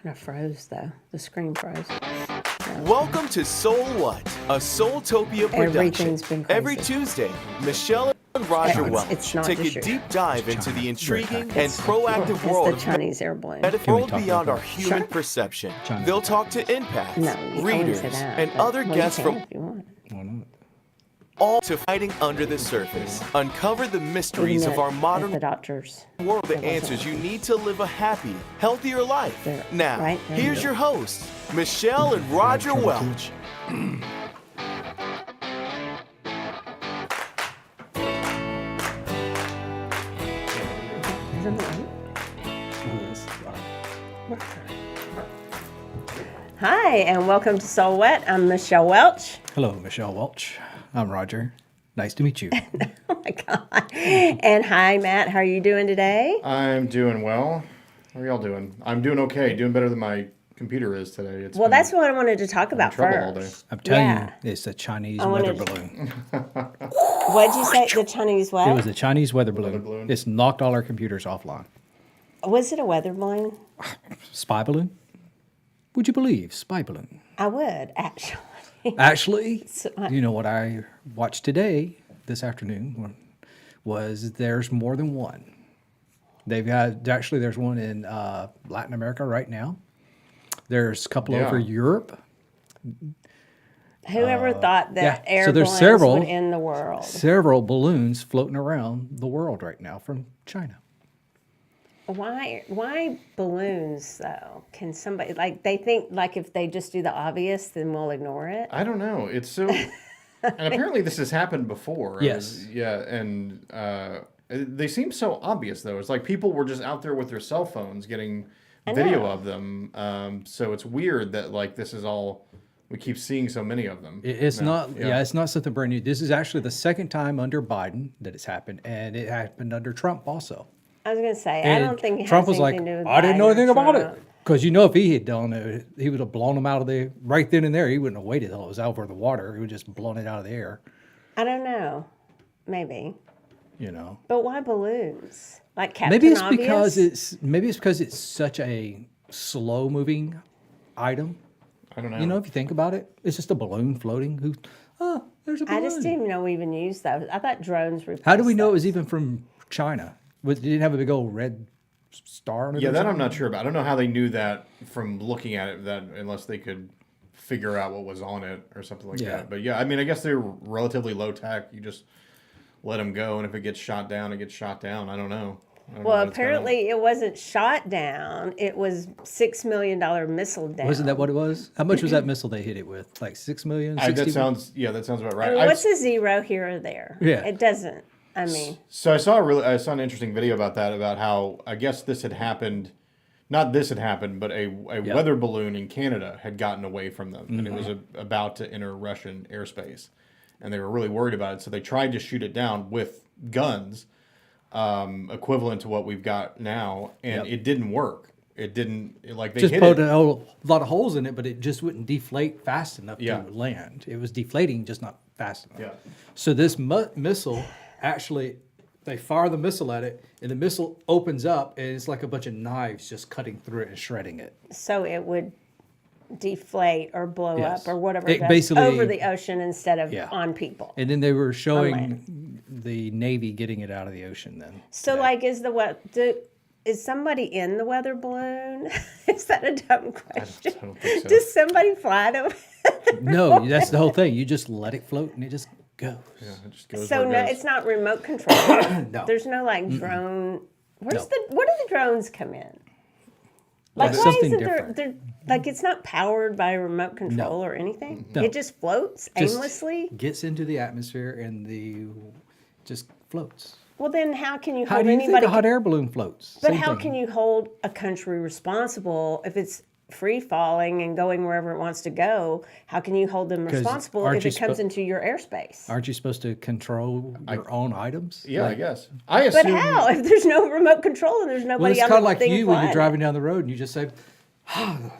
Kind of froze, though. The screen froze. Welcome to SoulWhat, a SoulTopia production. Everything's been crazy. Every Tuesday, Michelle and Roger It's Welch not take a just you. deep dive into the intriguing and It's proactive world the of Chinese air balloon. a Can we world talk beyond about our human Sure. perception. China. They'll talk to empaths, No, you readers, can't say that, and but- other well, you guests can from if you want. Why not? all to fighting under the surface. Uncover the mysteries Even of our at the modern doctors. world, the There wasn't answers you one. need to live a happy, healthier life. There, Now, right there you here's go. your hosts, Michelle and Roger Trouble too Welch. much. Isn't it right? Hi, and welcome to SoulWhat. I'm Michelle Welch. Hello, Michelle Welch. I'm Roger. Nice to meet you. Oh my God. And hi, Matt. How are you doing today? I'm doing well. How are y'all doing? I'm doing okay. Doing better than my computer is today. Well, that's what I wanted to talk about trouble all day. first. I'm telling Yeah. you, it's a Chinese I weather wanted- balloon. What'd you say? The Chinese what? It was a Chinese weather balloon. balloon. It's knocked all our computers offline. Was it a weather balloon? Spy balloon? Would you believe? Spy balloon. I would, actually. Actually, So, you know what I watched today, this afternoon, was there's more than one. They've got, actually, there's one in Latin America right now. There's a couple Yeah. over Europe. Whoever thought that yeah. air So there's balloons several- would end the world? Several balloons floating around the world right now from China. Why balloons though? Can somebody they think if they just do the obvious, then we'll ignore it? I don't know. It's so. And apparently this has happened before. Yes. Yeah, and they seem so obvious though. It's like people were just out there with their cell phones getting video know. of them. So it's weird that this is all. We keep seeing so many of them. It's No, not, it's not something brand new. This is actually the second time under Biden that it's happened, and it happened under Trump also. I was gonna say I And don't think it Trump has was like, anything to do with I didn't know Biden or anything about it. Trump. Because if he had done it, he would have blown them out of the, right then and there. He wouldn't have waited till it was over the water. He would have just blown it out of the air, I don't know, maybe. you know. But why balloons? Like Captain Maybe it's Obvious? because it's such a slow moving item. I don't know. You know, if you think about it, it's just a balloon floating. There's a balloon. I just didn't even know we even used those. I thought drones replaced How do we know it those. was even from China? Did it have a big old red star on it? Yeah, or that I'm something? not sure about. I don't know how they knew that from looking at it, that unless they could figure out what was on it or something like Yeah. that. But yeah, I mean, I guess they're relatively low tech. You just let them go, and if it gets shot down, it gets shot down. I don't know. I don't know Well, what it's gonna- apparently it wasn't shot down. It was $6 million missile down. Wasn't that what it was? How much was that missile they hit it with? Like 6 million? that 60? sounds about I right. mean, I've- what's a zero here or there? Yeah. It doesn't. I mean, So I saw an interesting video about that, about how I guess this had happened. Not this had happened, but a weather balloon in Canada had gotten away from them, and it was about to enter Russian airspace, and they were really worried about it. So they tried to shoot it down with guns, equivalent to what we've got now, and Yep. it didn't work. It didn't they Just hit put it. a lot of holes in it, but it just wouldn't deflate fast enough Yeah. to land. It was deflating, just not fast enough. Yeah. So this missile, actually, they fire the missile at it, and the missile opens up, and it's like a bunch of knives just cutting through it and shredding it. so it would deflate or blow Yes. up or whatever It it does basically- over the ocean instead of Yeah. on people. And then they were showing land. the Navy getting it out of the ocean then. So, is somebody in the weather balloon? Is that a dumb question? I don't think so. Does somebody fly the No, that's the whole thing. You just let it float, and it just goes. Yeah, it just goes So where it no, goes. it's not remote control. No. There's no drone. Where No. do the drones come in? That's why something isn't different. there it's not powered by remote control or anything? No. It just floats Just aimlessly? gets into the atmosphere, and just floats. Well, then how can you How hold do you think anybody? a hot air balloon floats? But Same how thing. can you hold a country responsible if it's free falling and going wherever it wants to go? How can you hold them 'Cause responsible aren't if you it comes spo- into your airspace? Aren't you supposed to control your own items? Yeah, Like, I guess. I But assume. how if there's no remote control and there's Well, nobody it's on kind the of like thing you when you're flying? driving down the road and you just say,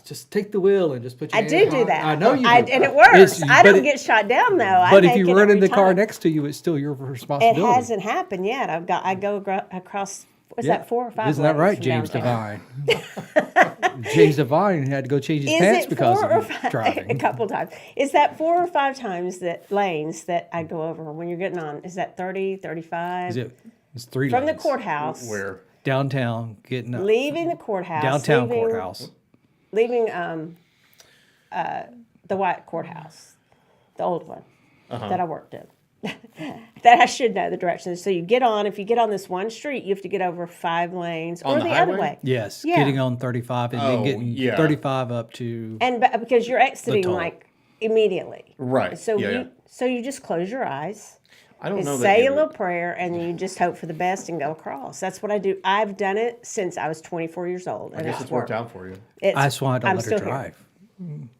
just take the wheel and just put your I hand do on do it." that. I know you do. and it works. I but don't it- get shot down though. I But if make you it run in every the car time. next to you, it's still your It responsibility. hasn't happened yet. I go across Was that 4 or 5 Isn't that lanes right, from James downtown? Divine? James Divine had to go change his Is pants it because 4 or of 5? A driving. couple times. Is that 4 or 5 times that lanes that I go over when you're getting on? Is that 30, 35? It's 3 From the lanes. courthouse. Where? Downtown, getting up. Leaving the courthouse. Downtown leaving, courthouse. Leaving the white courthouse, the old one that I worked in. That I should know the directions. So you get on. If you get on this one street, you have to get over 5 lanes, On or the the other highway? way. Yes, Yeah. getting on 35 and then getting 35 up to. And because you're exiting toll. like immediately. Right. So Yeah, you just close your eyes. I don't You know that. say a little prayer and you just hope for the best and go across. That's what I do. I've done it since I was 24 years old. I And guess it's worked out for you. That's why I don't I'm let her still here. drive.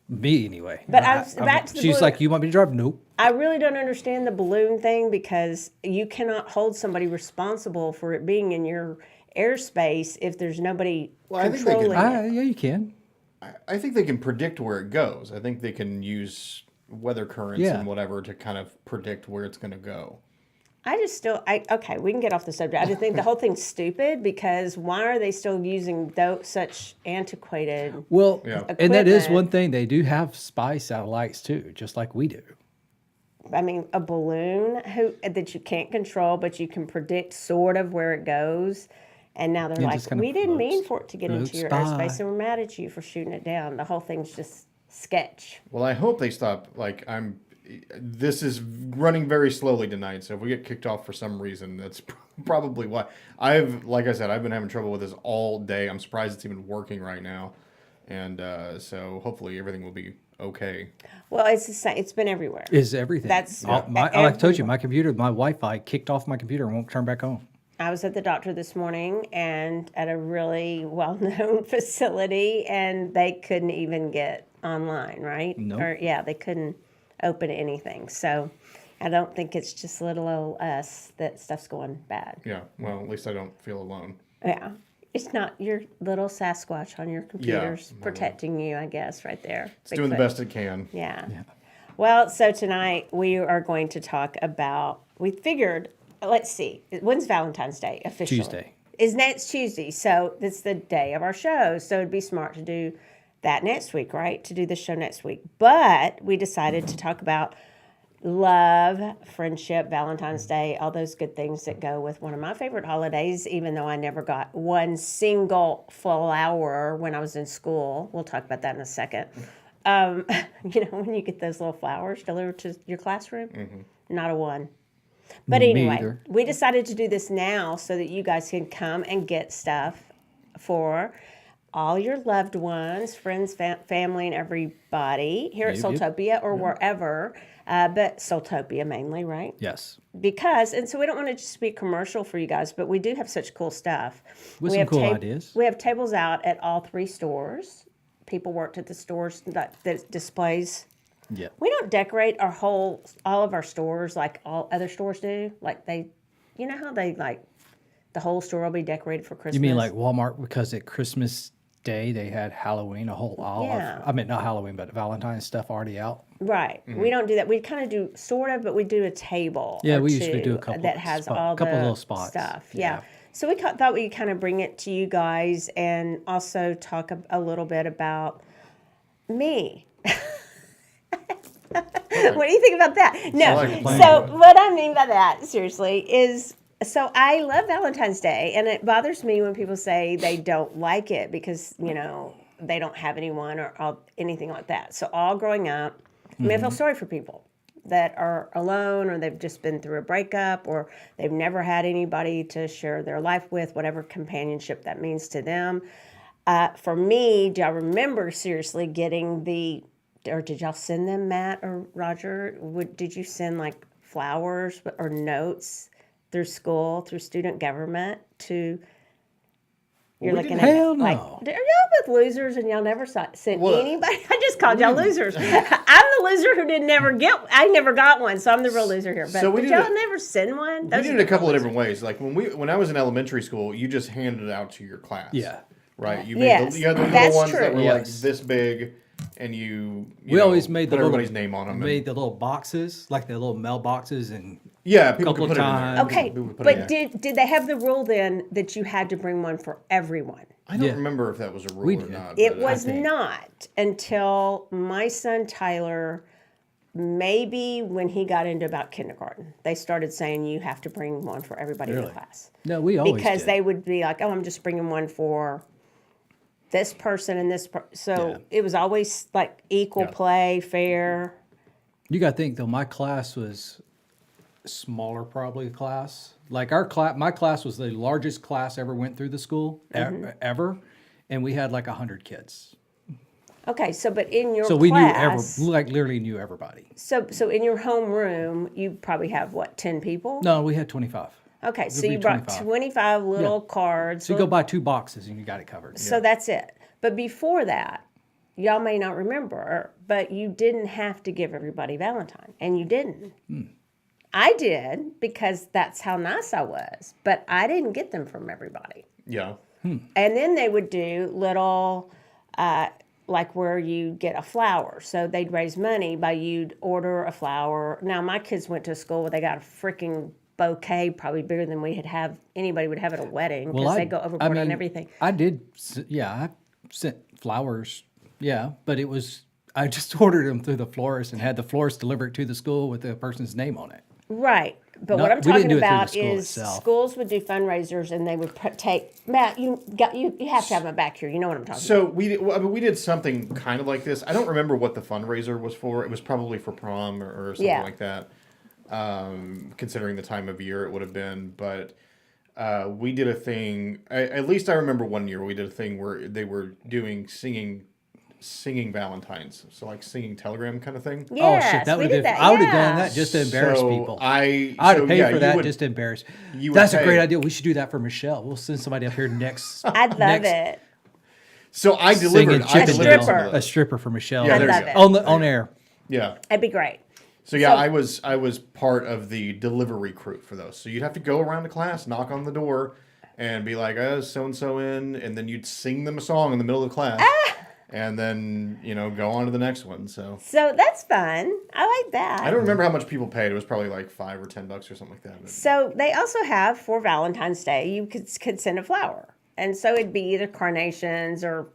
Me, anyway. But back to the She's balloon. like, you want me to drive? Nope. I really don't understand the balloon thing because you cannot hold somebody responsible for it being in your airspace if there's nobody Well, I think they controlling it. Yeah, you can. I think they can predict where it goes. I think they can use weather currents Yeah. and whatever to kind of predict where it's going to go. Okay, we can get off the subject. I just think the whole thing's stupid because why are they still using such antiquated? Well, Yeah. and that is equipment? one thing. They do have spy satellites too, just like we do. I mean, a balloon that you can't control, but you can predict sort of where it goes. And now they're It like, just kind of we didn't mean floats. for it to get Floats into your by. airspace, and we're mad at you for shooting it down. The whole thing's just sketch. Well, I hope they stop. This is running very slowly tonight, so if we get kicked off for some reason, that's probably why. Like I said, I've been having trouble with this all day. I'm surprised it's even working right now, and so hopefully everything will be okay. Well, it's the same. It's been everywhere. Is everything. That's like I told you, my computer, my Wi-Fi kicked off my computer and won't turn back on. I was at the doctor this morning and at a really well-known facility, and they couldn't even get online, right? Nope. They couldn't open anything. So I don't think it's just little old us that stuff's going bad. Yeah. Well, at least I don't feel alone. Yeah. It's not your little Sasquatch on your computers protecting you, I guess, right there. It's doing the best it can. Yeah. Well, so tonight we are going to talk about, we figured, let's see, when's Valentine's Day officially? Tuesday. Is next Tuesday. So it's the day of our show. So it'd be smart to do that next week, right? To do the show next week. But we decided to talk about love, friendship, Valentine's Day, all those good things that go with one of my favorite holidays, even though I never got one single flower when I was in school. We'll talk about that in a second. When you get those little flowers delivered to your classroom, not a one. But Me anyway, either. we decided to do this now so that you guys can come and get stuff for all your loved ones, friends, family, and everybody here at Yep. SoulTopia or wherever, but SoulTopia mainly, right? Yes. And so we don't want to just be commercial for you guys, but we do have such cool stuff. With We some have cool ideas. We have tables out at all 3 stores. People worked at the stores that displays. Yeah. We don't decorate all of our stores like all other stores do. Like how they like the whole store will be decorated for Christmas. You mean like Walmart, because at Christmas Day they had Halloween, a whole aisle Yeah. of, I mean, not Halloween, but Valentine's stuff already out. Right. We don't do that. We kind of do sort of, but we do a table. Yeah, or we usually do a two couple that has spot- all couple the little spots. stuff. Yeah. Yeah. So we thought we'd kind of bring it to you guys and also talk a little bit about me. What do you think about that? No. like the plan. So what I mean by that, seriously, is so I love Valentine's Day, and it bothers me when people say they don't like it because, they don't have anyone or anything like that. So all growing up, I mean, I feel sorry for people that are alone or they've just been through a breakup or they've never had anybody to share their life with, whatever companionship that means to them. For me, do I remember seriously getting or did y'all send them, Matt or Roger? Did you send like flowers or notes through school, through student government to... You're looking at Hell like, no. are y'all with losers and y'all never sent anybody? I just called y'all losers. I'm the loser who I never got one, so I'm the real loser here. But So we did did y'all it- never send one? We Those did are it a the couple of real different ways. Like when I was in elementary school, you just handed it out to your class. Yeah. Right. You Yes, you had the little that's ones that true. were like Yes. this big, and you We always made put the everybody's little, name on them. Made the little boxes, like the little mail boxes, and Yeah, people Couple could put it in times. there. Okay, People would put it but in there. did they have the rule then that you had to bring one for everyone? I don't Yeah. remember if that was a rule We or did. not. It but I was think- not until my son Tyler, maybe when he got into about kindergarten, they started saying you have to bring one for everybody in the Really? class. No, we always Because did. they would be like, oh, I'm just bringing one for this person and this so Yeah. it was always like equal Yeah. play, fair. You got to think though, my class was smaller, probably class. Like my class was the largest class ever went through the school ever, and we had like 100 kids. Okay, so but in your So class, we literally knew everybody. so in your homeroom, you probably have what, 10 people? No, we had 25. Okay, so It'll you be brought 25. 25 little cards. So you go buy 2 boxes and you got it covered. So that's it. But before that, y'all may not remember, but you didn't have to give everybody Valentine, and you didn't. I did because that's how nice I was, but I didn't get them from everybody. Yeah. And then they would do little, like where you get a flower. So they'd raise money by you'd order a flower. Now my kids went to a school where they got a freaking bouquet, probably bigger than anybody would have at a wedding, because they go overboard on everything. I did, I sent flowers, but it was, I just ordered them through the florist and had the florist deliver it to the school with the person's name on it. Right. But No, what I'm we didn't talking do it through the about school is itself. schools would do fundraisers and they would take Matt. You have to have my back here. You know what I'm talking about. So we did something kind of like this. I don't remember what the fundraiser was for. It was probably for prom or something Yeah. like that. Considering the time of year it would have been, but we did a thing. At least I remember one year we did a thing where they were doing singing Valentines, so like singing telegram kind of thing. Yes, Oh shit, that we would did have that. I would have yeah. done that just to embarrass So people. I'd I'd have paid yeah, for you that would- just to embarrass. you would That's a pay. great idea. We should do that for Michelle. We'll send somebody up here next. I'd love next it. So I Singing delivered. I chicken delivered little. some of stripper. A those. stripper for Michelle. Yeah, I there you love go. it. On air. Yeah. It'd be great. So yeah, So- I was part of the delivery crew for those. So you'd have to go around the class, knock on the door, and be like, so and so in, and then you'd sing them a song in the middle of the class, and then go on to the next one. So So that's fun. I like that. I don't remember how much people paid. It was probably like $5 or $10 or something like that. But- So they also have for Valentine's Day, you could send a flower. And so it'd be either carnations or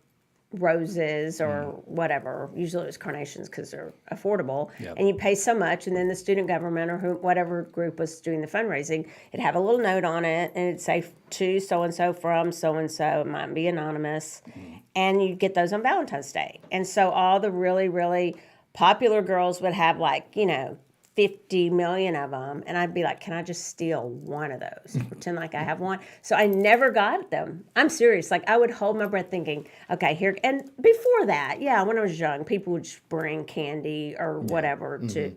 roses or whatever. Usually it was carnations because they're affordable. Yep. And you pay so much, and then the student government or whatever group was doing the fundraising, it'd have a little note on it, and it'd say to so-and-so from so-and-so. It might be anonymous. And you'd get those on Valentine's Day. And so all the really, really popular girls would have 50 million of them, and I'd be like, can I just steal one of those? Pretend like I have one. So I never got them. I'm serious. Like, I would hold my breath thinking, okay, here. And before that, when I was young, people would just bring candy or whatever to,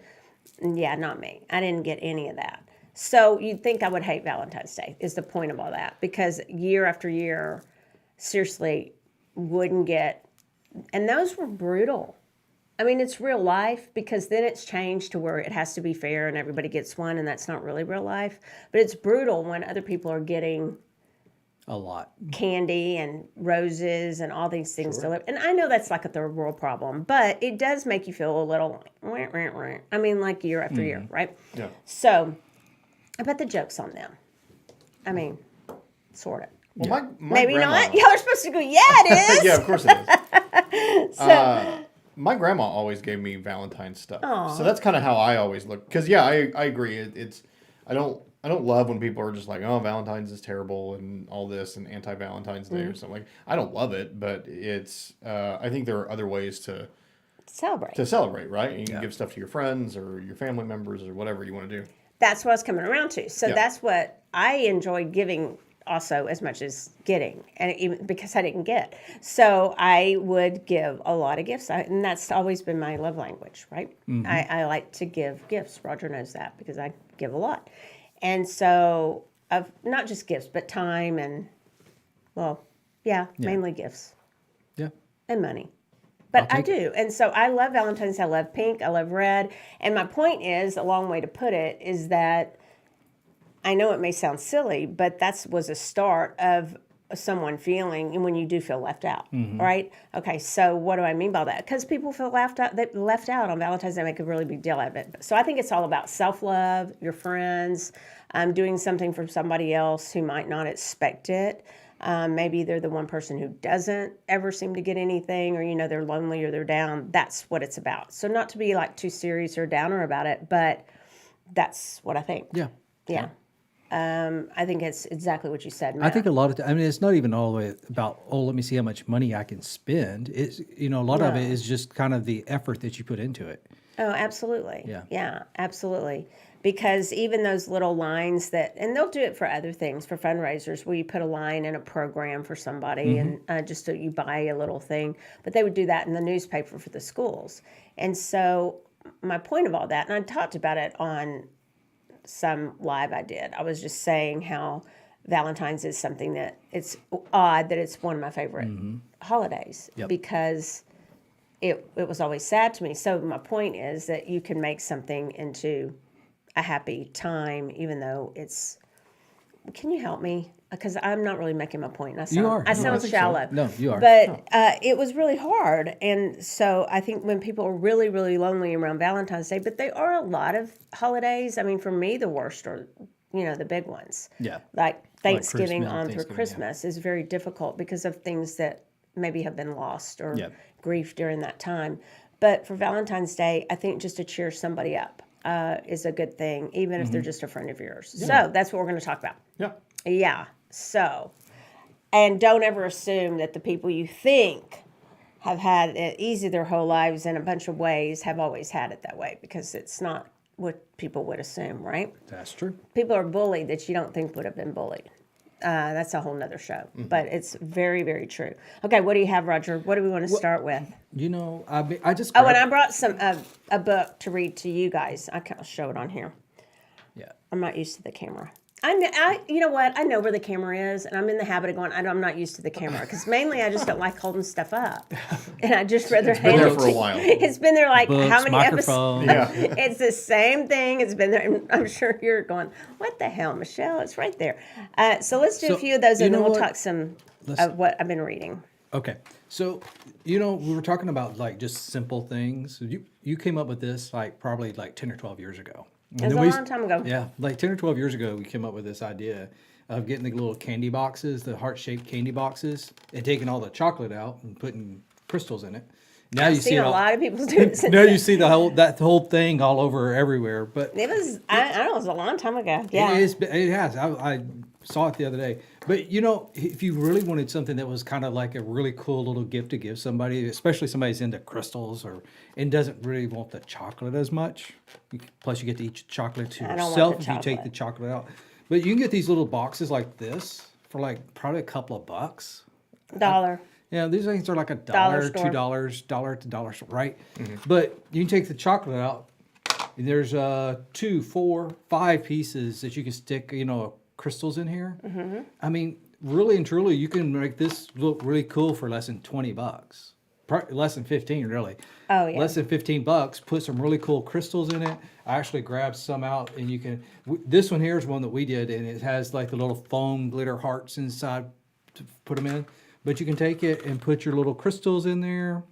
not me. I didn't get any of that. So you'd think I would hate Valentine's Day is the point of all that, because year after year, seriously, wouldn't get, and those were brutal. I mean, it's real life, because then it's changed to where it has to be fair and everybody gets one, and that's not really real life. But it's brutal when other people are getting A lot. candy and roses and all these things delivered. And I know that's like a third world problem, but it does make you feel a little, I mean, like year after year, right? Yeah. So I bet the joke's on them. I mean, sort of. Well, my Maybe grandma, not. Y'all are supposed to go, yeah, it is. yeah, of course it is. So, My grandma always gave me Valentine's stuff, so that's kind of how I always look. Because I agree. It's I don't love when people are just like, oh, Valentine's is terrible and all this and anti-Valentine's Day or something. Like, I don't love it, but it's I think there are other ways to celebrate, right? You can give stuff to your friends or your family members or whatever you want to do. That's what I was coming around to. So Yeah. that's what I enjoy giving also as much as getting, and even because I didn't get. So I would give a lot of gifts, and that's always been my love language, right? I like to give gifts. Roger knows that because I give a lot. And so, of not just gifts, but time and, mainly gifts Yeah. and money. But I do. And so I love Valentine's. I love pink. I love red. And my point is, a long way to put it, is that I know it may sound silly, but that was a start of someone feeling and when you do feel left out, right? Okay, so what do I mean by that? Because people feel left out. They left out on Valentine's Day, make a really big deal out of it. So I think it's all about self-love, your friends, doing something for somebody else who might not expect it. Maybe they're the one person who doesn't ever seem to get anything, or they're lonely or they're down. That's what it's about. So not to be like too serious or downer about it, but that's what I think. Yeah. I think it's exactly what you said, Matt. I think a lot of it's not even all the way about, let me see how much money I can spend. It's, a lot of it is just kind of the effort that you put into it. Oh, absolutely. Yeah, absolutely. Because even those little lines and they'll do it for other things, for fundraisers, where you put a line in a program for somebody and just so you buy a little thing. But they would do that in the newspaper for the schools. And so my point of all that, and I talked about it on some live I did, I was just saying how Valentine's is something that it's odd that it's one of my favorite holidays because it was always sad to me. So my point is that you can make something into a happy time, even though it's. Can you help me? Because I'm not really making my point. And You are. I sound shallow. So. No, you are. But it was really hard. And so I think when people are really, really lonely around Valentine's Day, but there are a lot of holidays. I mean, for me, the worst are, the big ones. Yeah. Like Thanksgiving Christmas, on through Christmas is very difficult because of things that maybe have been lost or grief during that time. But for Valentine's Day, I think just to cheer somebody up is a good thing, even if they're just a friend of yours. Yeah. So that's what we're going to talk about. Yeah. So, and don't ever assume that the people you think have had it easy their whole lives in a bunch of ways have always had it that way, because it's not what people would assume, right? That's true. People are bullied that you don't think would have been bullied. That's a whole nother show, but it's very, very true. Okay, what do you have, Roger? What do we want to start with? I just. Oh, and I brought a book to read to you guys. I'll show it on here. Yeah. I'm not used to the camera. You know what? I know where the camera is, and I'm in the habit of going, I'm not used to the camera, because mainly I just don't like holding stuff up. And I just rather It's been there for a while. It's been there like Books, how many microphones. episodes? It's the same thing. It's been there. And I'm sure you're going, what the hell, Michelle? It's right there. So let's do a few of those, and then we'll talk some of what I've been reading. Okay. So, we were talking about like just simple things. You came up with this probably 10 or 12 years ago. It was a long time ago. Yeah, 10 or 12 years ago, we came up with this idea of getting the little candy boxes, the heart-shaped candy boxes, and taking all the chocolate out and putting crystals in it. Now I've you see seen it a lot of people do it. Now you see that whole thing all over everywhere. But it was, I don't know, it was a long time ago. Yeah. It has. I saw it the other day. But if you really wanted something that was kind of like a really cool little gift to give somebody, especially somebody's into crystals and doesn't really want the chocolate as much, plus you get to eat chocolate to yourself if you take the chocolate out. But you can get these little boxes like this for probably a couple of bucks. $1. Yeah, these things are like $1, Dollar store. $2, dollar to dollar store, right? But you can take the chocolate out, and there's 2, 4, 5 pieces that you can stick, crystals in here. I mean, really and truly, you can make this look really cool for less than $20. Less than 15, really. Oh, yeah. Less than $15. Put some really cool crystals in it. I actually grabbed some out, and you can. This one here is one that we did, and it has like the little foam glitter hearts inside to put them in. But you can take it and put your little crystals in there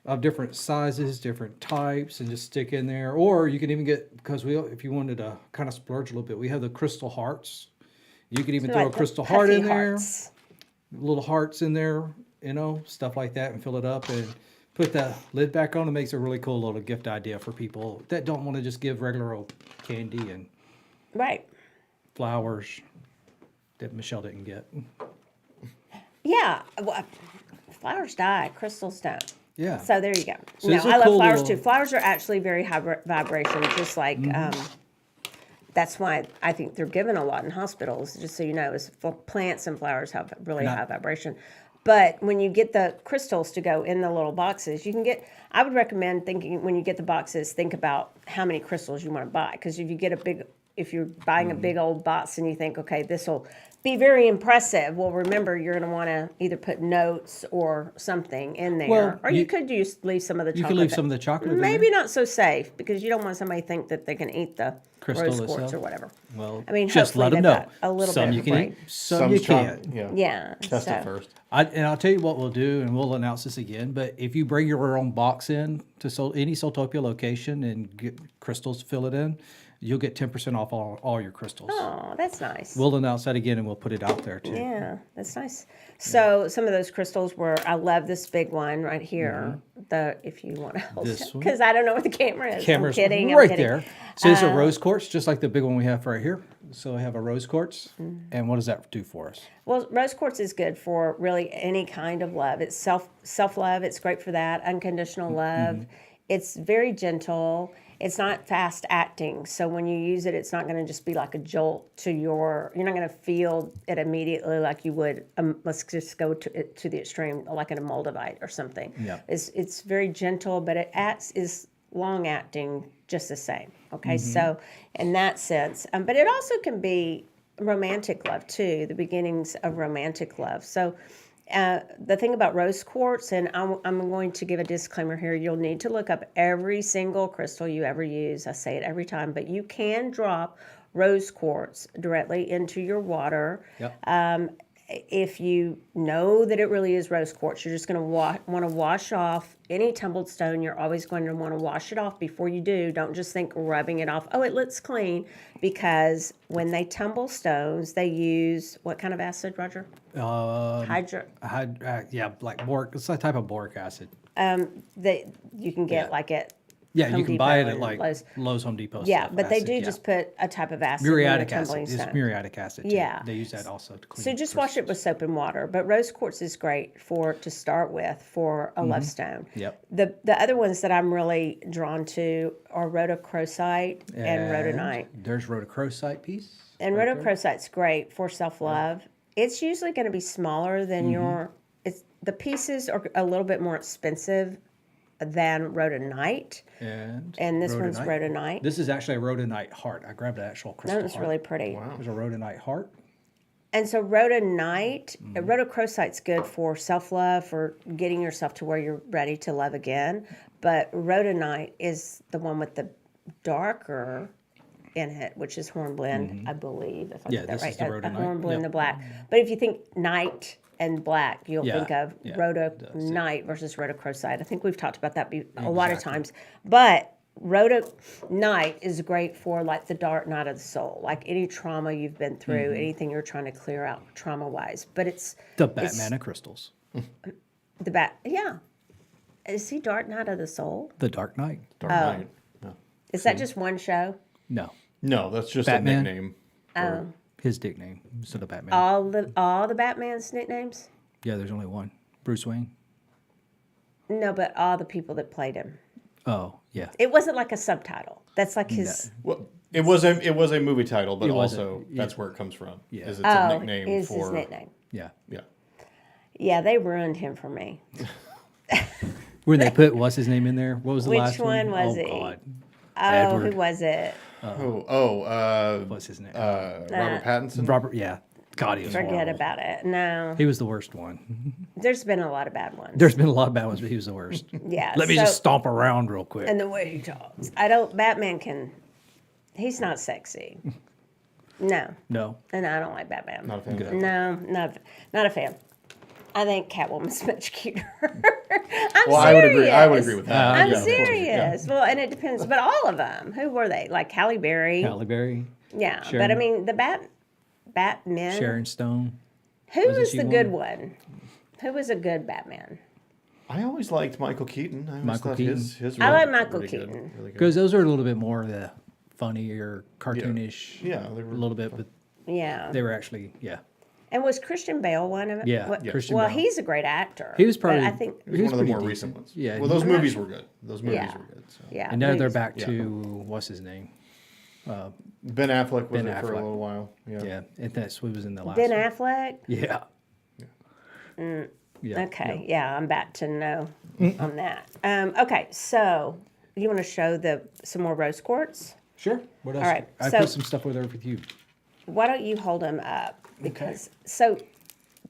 of different sizes, different types, and just stick in there. Or you can even get, because if you wanted to kind of splurge a little bit, we have the crystal hearts. You could even throw a crystal heart in there, little hearts in there, stuff like that, and fill it up and put the lid back on. It makes a really cool little gift idea for people that don't want to just give regular old candy and flowers that Michelle didn't get. Yeah, well, flowers die, crystals don't. Yeah. So there you go. So No, I love cool flowers little... too. Flowers are actually very high vibration, just like that's why I think they're given a lot in hospitals. Just so you know, is plants and flowers have really high vibration. But when you get the crystals to go in the little boxes, you can get. I would recommend thinking when you get the boxes, think about how many crystals you want to buy, because if you get if you're buying a big old box and you think, okay, this will be very impressive. Well, remember, you're going to want to either put notes or something in there. Well, or you could just leave some of the chocolate. You could leave some of the chocolate in Maybe there. not so safe, because you don't want somebody to think that they can eat the Crystal rose quartz itself? or whatever. Well, I mean, just let them hopefully know. they've got a little Some bit you of can brain. eat, some you can't. Yeah. Test so. it first. And I'll tell you what we'll do, and we'll announce this again. But if you bring your own box in to any SoulTopia location and get crystals, fill it in, you'll get 10% off all your crystals. Oh, that's nice. We'll announce that again, and we'll put it out there too. Yeah, that's nice. So some of those crystals were. I love this big one right here. The if you want to hold This it, one? because I don't know where the camera is. Camera's I'm kidding. right I'm kidding. there. So it's a rose quartz, just like the big one we have right here. So we have a rose quartz, and what does that do for us? Well, rose quartz is good for really any kind of love. It's self love. It's great for that. Unconditional love. It's very gentle. It's not fast acting. So when you use it, it's not going to just be like a jolt to you're not going to feel it immediately like you would. Let's just go to the extreme, like in a moldavite or something. Yeah. It's very gentle, but it is long acting just the same. Okay, so in that sense, but it also can be romantic love too, the beginnings of romantic love. So the thing about rose quartz, and I'm going to give a disclaimer here, you'll need to look up every single crystal you ever use. I say it every time, but you can drop rose quartz directly into your water. Yep. If you know that it really is rose quartz, you're just going to want to wash off any tumbled stone. You're always going to want to wash it off before you do. Don't just think rubbing it off, oh, it looks clean, because when they tumble stones, they use what kind of acid, Roger? Yeah, like boric. It's a type of boric acid. That you can get Yeah. like at Yeah, Home you can Depot buy it at and like Lowe's. Lowe's, Home Depot. Yeah, stuff, but they acid, do yeah. just put a type of acid in muriatic the acid. tumbling It's stone. muriatic acid. Too. Yeah. They use that also to clean. So just wash it with soap and water. But rose quartz is great to start with for a love stone. Yep. The other ones that I'm really drawn to are rhodochrosite and rhodonite. There's rhodochrosite piece. And right there. rhodochrosite's great for self-love. It's usually going to be smaller than the pieces are a little bit more expensive than rhodonite. And this one's rhodonite. This is actually a rhodonite heart. I grabbed an actual crystal That one's heart. really pretty. There's a rhodonite heart. And so rhodonite, rhodochrosite's good for self-love, for getting yourself to where you're ready to love again. But rhodonite is the one with the darker in it, which is hornblende, I believe, if I get that this right. is the rhodonite. Hornblende, Yep. the black. But if you think night and black, you'll Yeah, think of yeah, rhodonite versus rhodochrosite. I think we've talked about that a lot of times. But rhodonite is great for like the dark night of the soul, like any trauma you've been through, anything you're trying to clear out trauma-wise. But it's The Batman of crystals. yeah. Is he Dark Night of the Soul? The Dark Knight. Dark Knight. No. Is that just one show? No. No, that's just Batman? a nickname. for- His nickname instead of Batman. All the Batman's nicknames? Yeah, there's only one. Bruce Wayne. No, but all the people that played him. Oh, yeah. It wasn't like a subtitle. That's like his. Well, it was a movie title, but It was also yeah. that's where it comes from. Yeah. Is it's a nickname is for his nickname. Yeah. Yeah. Yeah, they ruined him for me. When they put what's his name in there? What was the Which last one one? was oh, he? God. Oh, Edward. who was it? What's his name? Robert Pattinson. Robert. Yeah. God, he was Forget horrible. about it. No, He was the worst one. there's been a lot of bad ones. There's been a lot of bad ones, but he was the worst. Yeah. Let me so- just stomp around real quick. And the way he talks. Batman can. He's not sexy. No. No. And I don't like Batman. Not a fan of that. No, not a fan. I think Catwoman's much cuter. I'm Well, serious. I would agree with that. I'm Yeah, of course. serious. Well, and it depends, but all of them. Who were they? Like Halle Berry. Halle Berry, Yeah, but Sharon- I mean the Batman. Sharon Stone. Who wasn't was she the one? good one? Who was a good Batman? I always liked Michael Keaton. I always Michael thought Keaton. his I role like was Michael really good, Keaton. really good. Because those are a little bit more the funnier, cartoonish. Yeah, they a were. little bit, but Yeah. they were actually, yeah. And was Christian Bale one of them? Yeah, yeah. Christian well, Bale. he's a great actor. He was but probably. I think. It was one of the pretty more decent. recent ones. Yeah. Well, those movies were good. Those movies Yeah. were good. So. Yeah. And now they're movies. back Yeah. to what's his name? Ben Affleck was Ben it for a Affleck. little while. Yeah. Yeah, and that's what was in the last. Ben one. Affleck. Yeah. Yeah. Okay, yeah, I'm back to no on that. Okay, so you want to show some more rose quartz? Sure. What else? All right, I so- put some stuff over there with you. Why don't you hold them up? because so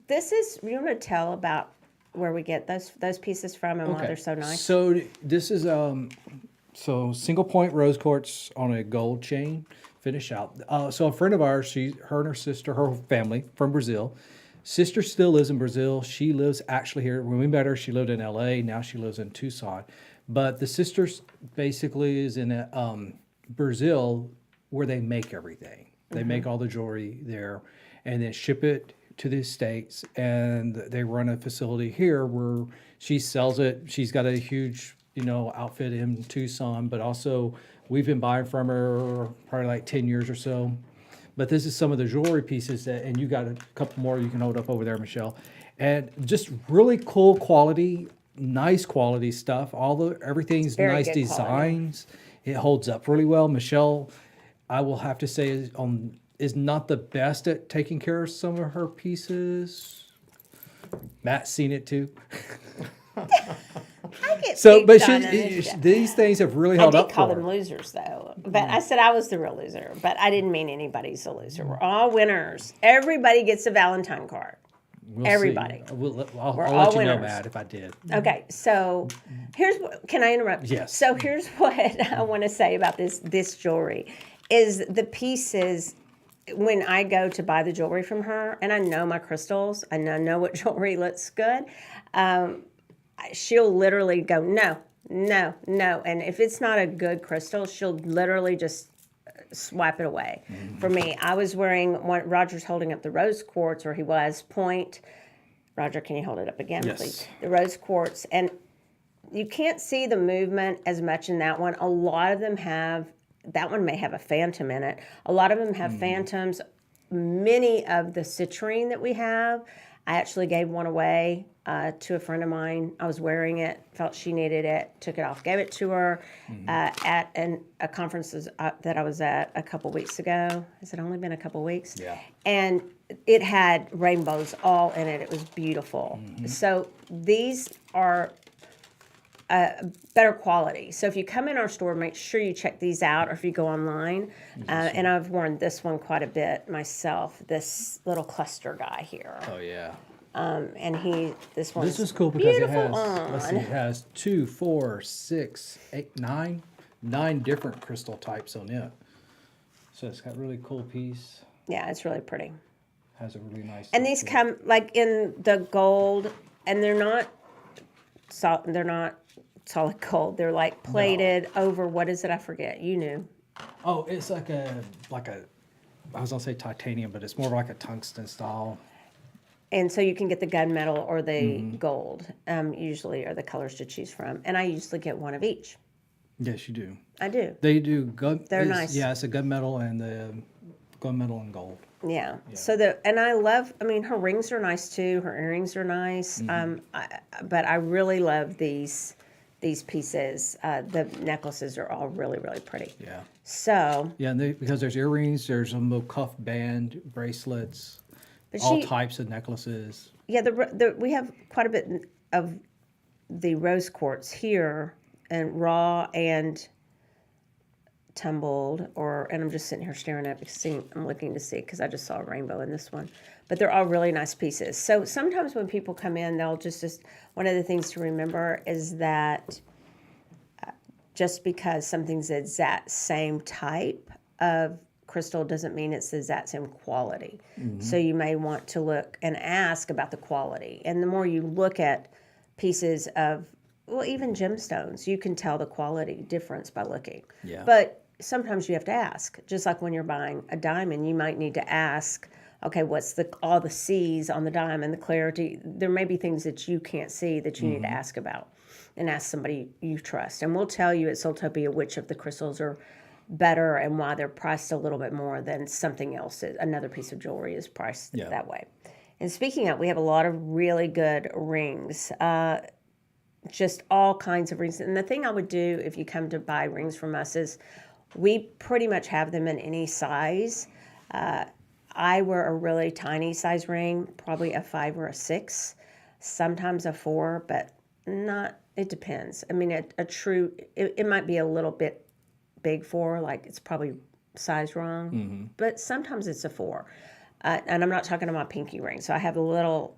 this is, you want to tell about where we get those pieces from and why they're so nice? So this is so single point rose quartz on a gold chain finish out. So a friend of ours, her and her sister, her family from Brazil. Sister still lives in Brazil. She lives actually here. When we met her, she lived in LA. Now she lives in Tucson. But the sister basically is in Brazil, where they make everything. They make all the jewelry there and then ship it to the States. And they run a facility here where she sells it. She's got a huge, outfit in Tucson, but also we've been buying from her probably like 10 years or so. But this is some of the jewelry pieces and you got a couple more you can hold up over there, Michelle. And just really cool quality, nice quality stuff. Everything's Very nice good designs. It holds up really well. Michelle, I will have to say, is not the best at taking care of some of her pieces. Matt's seen it too. I get So, but picked on in this show. these things have really I held did up call for them her. losers, though. But I said I was the real loser. But I didn't mean anybody's a loser. We're all winners. Everybody gets a Valentine card. We'll see. Everybody. I'll We're let all you know, winners. Matt, if I did. Okay, so here's what, can I interrupt? Yes. So here's what I want to say about this jewelry is the pieces. When I go to buy the jewelry from her, and I know my crystals, and I know what jewelry looks good, she'll literally go, no, no, no. And if it's not a good crystal, she'll literally just swipe it away. For me, I was wearing one, Roger's holding up the rose quartz, or he was, point. Roger, can you hold it up again, Yes. please? The rose quartz. And you can't see the movement as much in that one. A lot of them have, that one may have a phantom in it. A lot of them have phantoms. Many of the citrine that we have, I actually gave one away to a friend of mine. I was wearing it, felt she needed it, took it off, gave it to her at a conference that I was at a couple weeks ago. Has it only been a couple weeks? Yeah. And it had rainbows all in it. It was beautiful. So these are better quality. So if you come in our store, make sure you check these out, or if you go online. And I've worn this one quite a bit myself, this little cluster guy here. Oh, yeah. And this one's This is cool because it beautiful has, let's see, it has 2, 4, 6, 8, 9 different crystal types on it. So it's got a really cool piece. Yeah, it's really pretty. Has a really nice. And these come like in the gold, and they're not solid gold. They're like plated over, what is it? I forget. You knew. Oh, it's like a, I was gonna say titanium, but it's more like a tungsten style. And so you can get the gunmetal or the gold, usually are the colors to choose from. And I usually get one of each. Yes, you do. I do. They do gun. They're nice. Yeah, it's a gunmetal and the gunmetal and gold. Yeah. So and I love, I mean, her rings are nice too. Her earrings are nice. But I really love these pieces. The necklaces are all really, really pretty. Yeah. So. Yeah, and because there's earrings, there's a little cuff band, bracelets, But all types of necklaces. Yeah, we have quite a bit of the rose quartz here, and raw and tumbled, and I'm just sitting here staring at it, I'm looking to see, because I just saw a rainbow in this one. But they're all really nice pieces. So sometimes when people come in, they'll just one of the things to remember is that just because something's the exact same type of crystal doesn't mean it's the exact same quality. So you may want to look and ask about the quality. And the more you look at pieces of, well, even gemstones, you can tell the quality difference by looking. Yeah. But sometimes you have to ask. Just like when you're buying a diamond, you might need to ask, okay, what's all the C's on the diamond, the clarity. There may be things that you can't see that you need to ask about, and ask somebody you trust. And we'll tell you at SoulTopia which of the crystals are better and why they're priced a little bit more than something else. Another piece of jewelry is priced that way. And speaking of, we have a lot of really good rings, just all kinds of rings. And the thing I would do if you come to buy rings from us is we pretty much have them in any size. I wear a really tiny size ring, probably a 5 or a 6, sometimes a 4, but not, it depends. I mean, it might be a little bit big 4, like it's probably size wrong, but sometimes it's a 4. and I'm not talking about my pinky ring. So I have little,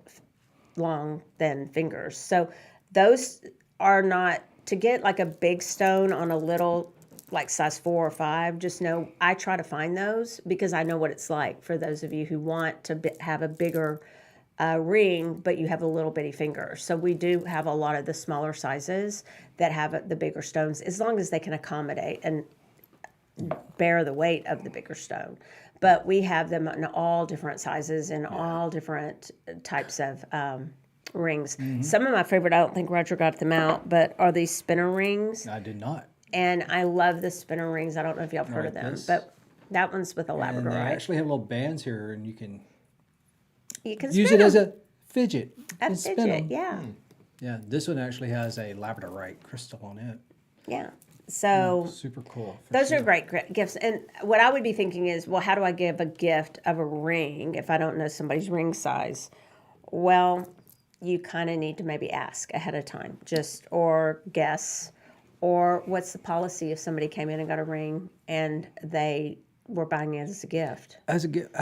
long, thin fingers. So those are not, to get like a big stone on a little, like size 4 or 5, just know I try to find those because I know what it's like for those of you who want to have a bigger ring, but you have a little bitty finger. So we do have a lot of the smaller sizes that have the bigger stones, as long as they can accommodate and bear the weight of the bigger stone. But we have them in all different sizes and all different types of rings. Some of my favorite, I don't think Roger got them out, but are these spinner rings. I did not. And I love the spinner rings. I don't know if y'all have heard of them, but that one's with a And labradorite. they actually have little bands here, and you can Use use it as a fidget. a and spin fidget. 'em. Yeah, Yeah, this one actually has a labradorite crystal on it. yeah. So Super cool. for those sure. are great gifts. And what I would be thinking is, well, how do I give a gift of a ring if I don't know somebody's ring size? Well, you kind of need to maybe ask ahead of time, or guess, or what's the policy if somebody came in and got a ring and they were buying it as a gift? As a gift,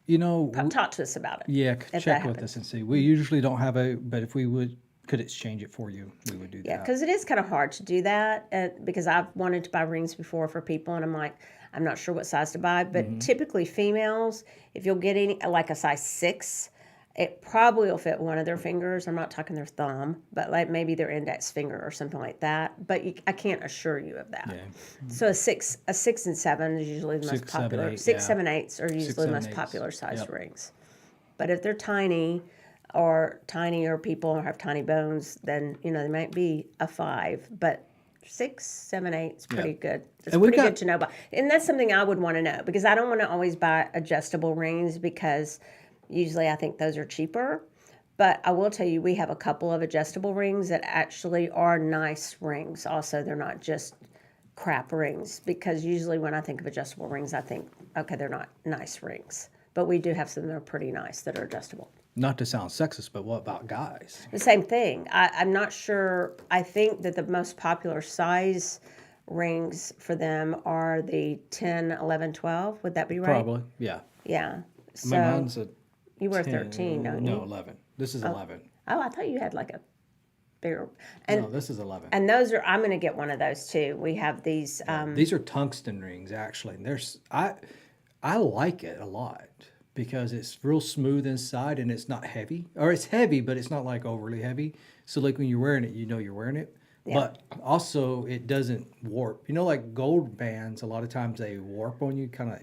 you know, Talk to us about it. yeah, if check that with happens. us and see. We usually don't have but if we could exchange it for you, we would do Yeah, that. because it is kind of hard to do that because I've wanted to buy rings before for people, and I'm like, I'm not sure what size to buy. But typically females, if you'll get any like a size 6, it probably will fit one of their fingers. I'm not talking their thumb, but like maybe their index finger or something like that. But I can't assure you of that. Yeah. So a 6 and 7 is usually the most 6, 7, popular. 8, 6, yeah. 7, 8s are usually 6, the 7, most 8s. popular size Yep. rings. But if they're tinier people or have tiny bones, then they might be a 5. But 6, 7, 8 is pretty good. It's And we've pretty got- good to know about. And that's something I would want to know because I don't want to always buy adjustable rings because usually I think those are cheaper. But I will tell you, we have a couple of adjustable rings that actually are nice rings. Also, they're not just crap rings because usually when I think of adjustable rings, I think, okay, they're not nice rings. But we do have some that are pretty nice that are adjustable. Not to sound sexist, but what about guys? The same thing. I'm not sure. I think that the most popular size rings for them are the 10, 11, 12. Would that be right? Probably, yeah. Yeah. So Mine's a you wear 10, 13, don't you? No, 11. This is 11. Oh, I thought you had like a bigger. And No, this is 11. and those are. I'm going to get one of those too. We have these. These are tungsten rings, actually. And I like it a lot because it's real smooth inside and it's not heavy. Or it's heavy, but it's not like overly heavy. So like when you're wearing it, you know you're wearing it. Yeah. But also it doesn't warp. You know, like gold bands, a lot of times they warp on you, kind of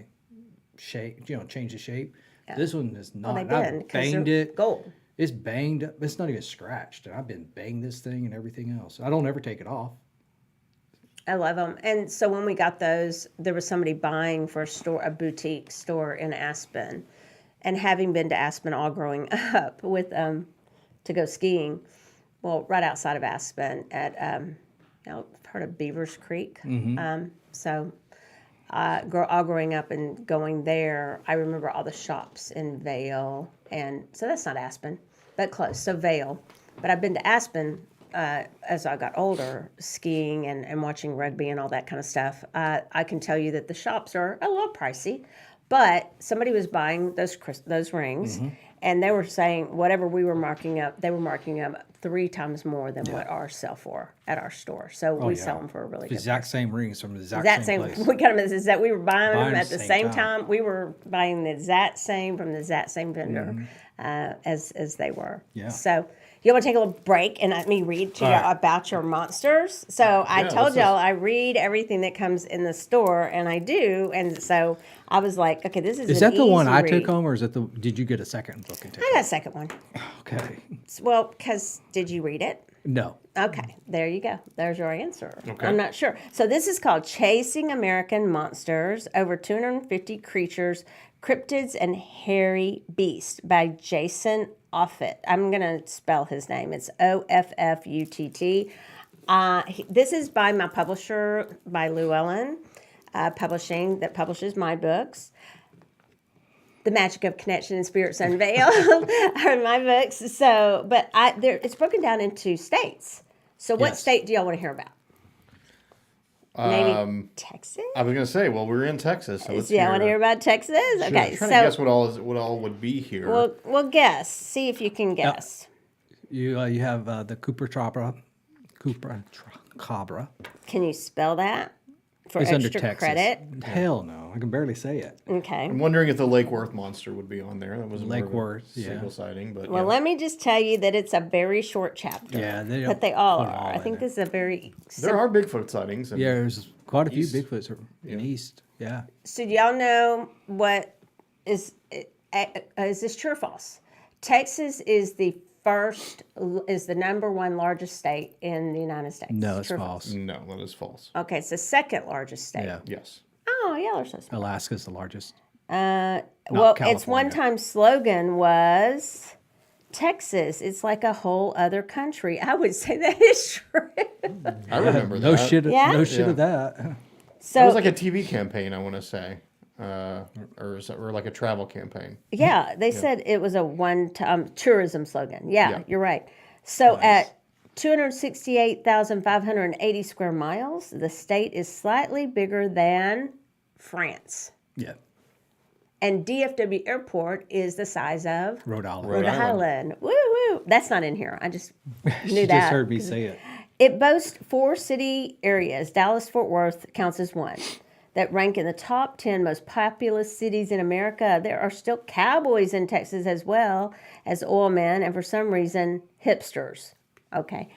shape, change the shape. This one is not. they And bend I've 'cause banged they're it. gold. It's banged up. It's not even scratched. And I've been banging this thing and everything else. I don't ever take it off. I love them. And so when we got those, there was somebody buying for a boutique store in Aspen. And having been to Aspen all growing up with to go skiing, well, right outside of Aspen at part of Beavers Creek. So all growing up and going there, I remember all the shops in Vail, and so that's not Aspen, but close. So Vail, but I've been to Aspen as I got older, skiing and watching rugby and all that kind of stuff. I can tell you that the shops are a little pricey, but somebody was buying those rings, and they were saying whatever we were marking up, they were marking up 3 times more than what ours sell for at our store. So we sell them for a really good Exact same rings from the exact that same same place. we got them is that we were buying them Buying at the same time. time. We were buying the exact same from the exact same vendor as they were. Yeah. So you want to take a little break and let me read to you All right. about your monsters. So I Yeah, told let's y'all I read everything that comes in the store, and I do. And so I was like, okay, this is Is an that the one easy I read. took home, or is it did you get a second book and take I got a second one. Okay. Well, because did you read it? No. Okay, there you go. There's your answer. Okay. I'm not sure. So this is called Chasing American Monsters, Over 250 Creatures, Cryptids, and Hairy Beasts by Jason Offutt. I'm going to spell his name. It's Offutt. This is by my publisher, by Llewellyn Publishing, that publishes my books. The Magic of Connection and Spirits Unveiled are my books. So, but it's broken down into states. So what Yes. state do y'all want to hear about? Maybe Texas? I was gonna say, well, we're in Texas, so let's Yeah, I want to hear about Texas. Okay, Trying to guess what all would be here. We'll guess. See if you can guess. You have the Cooper Cabra. Can you spell that for It's under extra Texas. credit? Hell no, I can barely say it. Okay. I'm wondering if the Lake Worth monster would be on there. That was Lake more of Worth, a yeah. single sighting, but Well, let me just tell you that it's a very short chapter. Yeah, they but don't they all put are. all I in think it. this is a very. there are Bigfoot sightings. Yeah, there's quite a few East. Bigfoots in East. Yeah. So do y'all know what is this true or false? Texas is the number one largest state in the United States. No, it's True or false. No, that is false. Okay, it's the second largest state. Yeah. Yes. Oh, y'all are so smart. Alaska's the largest. Well, its California. one-time slogan was Texas. It's like a whole other country. I would say that is true. I remember No that. shit. Yeah? No shit Yeah. of that. So It was like a TV campaign, I want to say, or like a travel campaign. yeah, they said it was a one-time tourism slogan. Yeah, Yeah. you're right. So at 268,580 square miles, the state is slightly bigger than France. Yeah. And DFW Airport is the size of Rhode Island. Rhode Island. Woo woo. That's not in here. I just knew You that. just heard me say it. It boasts 4 city areas. Dallas-Fort Worth counts as one that rank in the top 10 most populous cities in America. There are still cowboys in Texas as well as oil men and for some reason hipsters. Okay.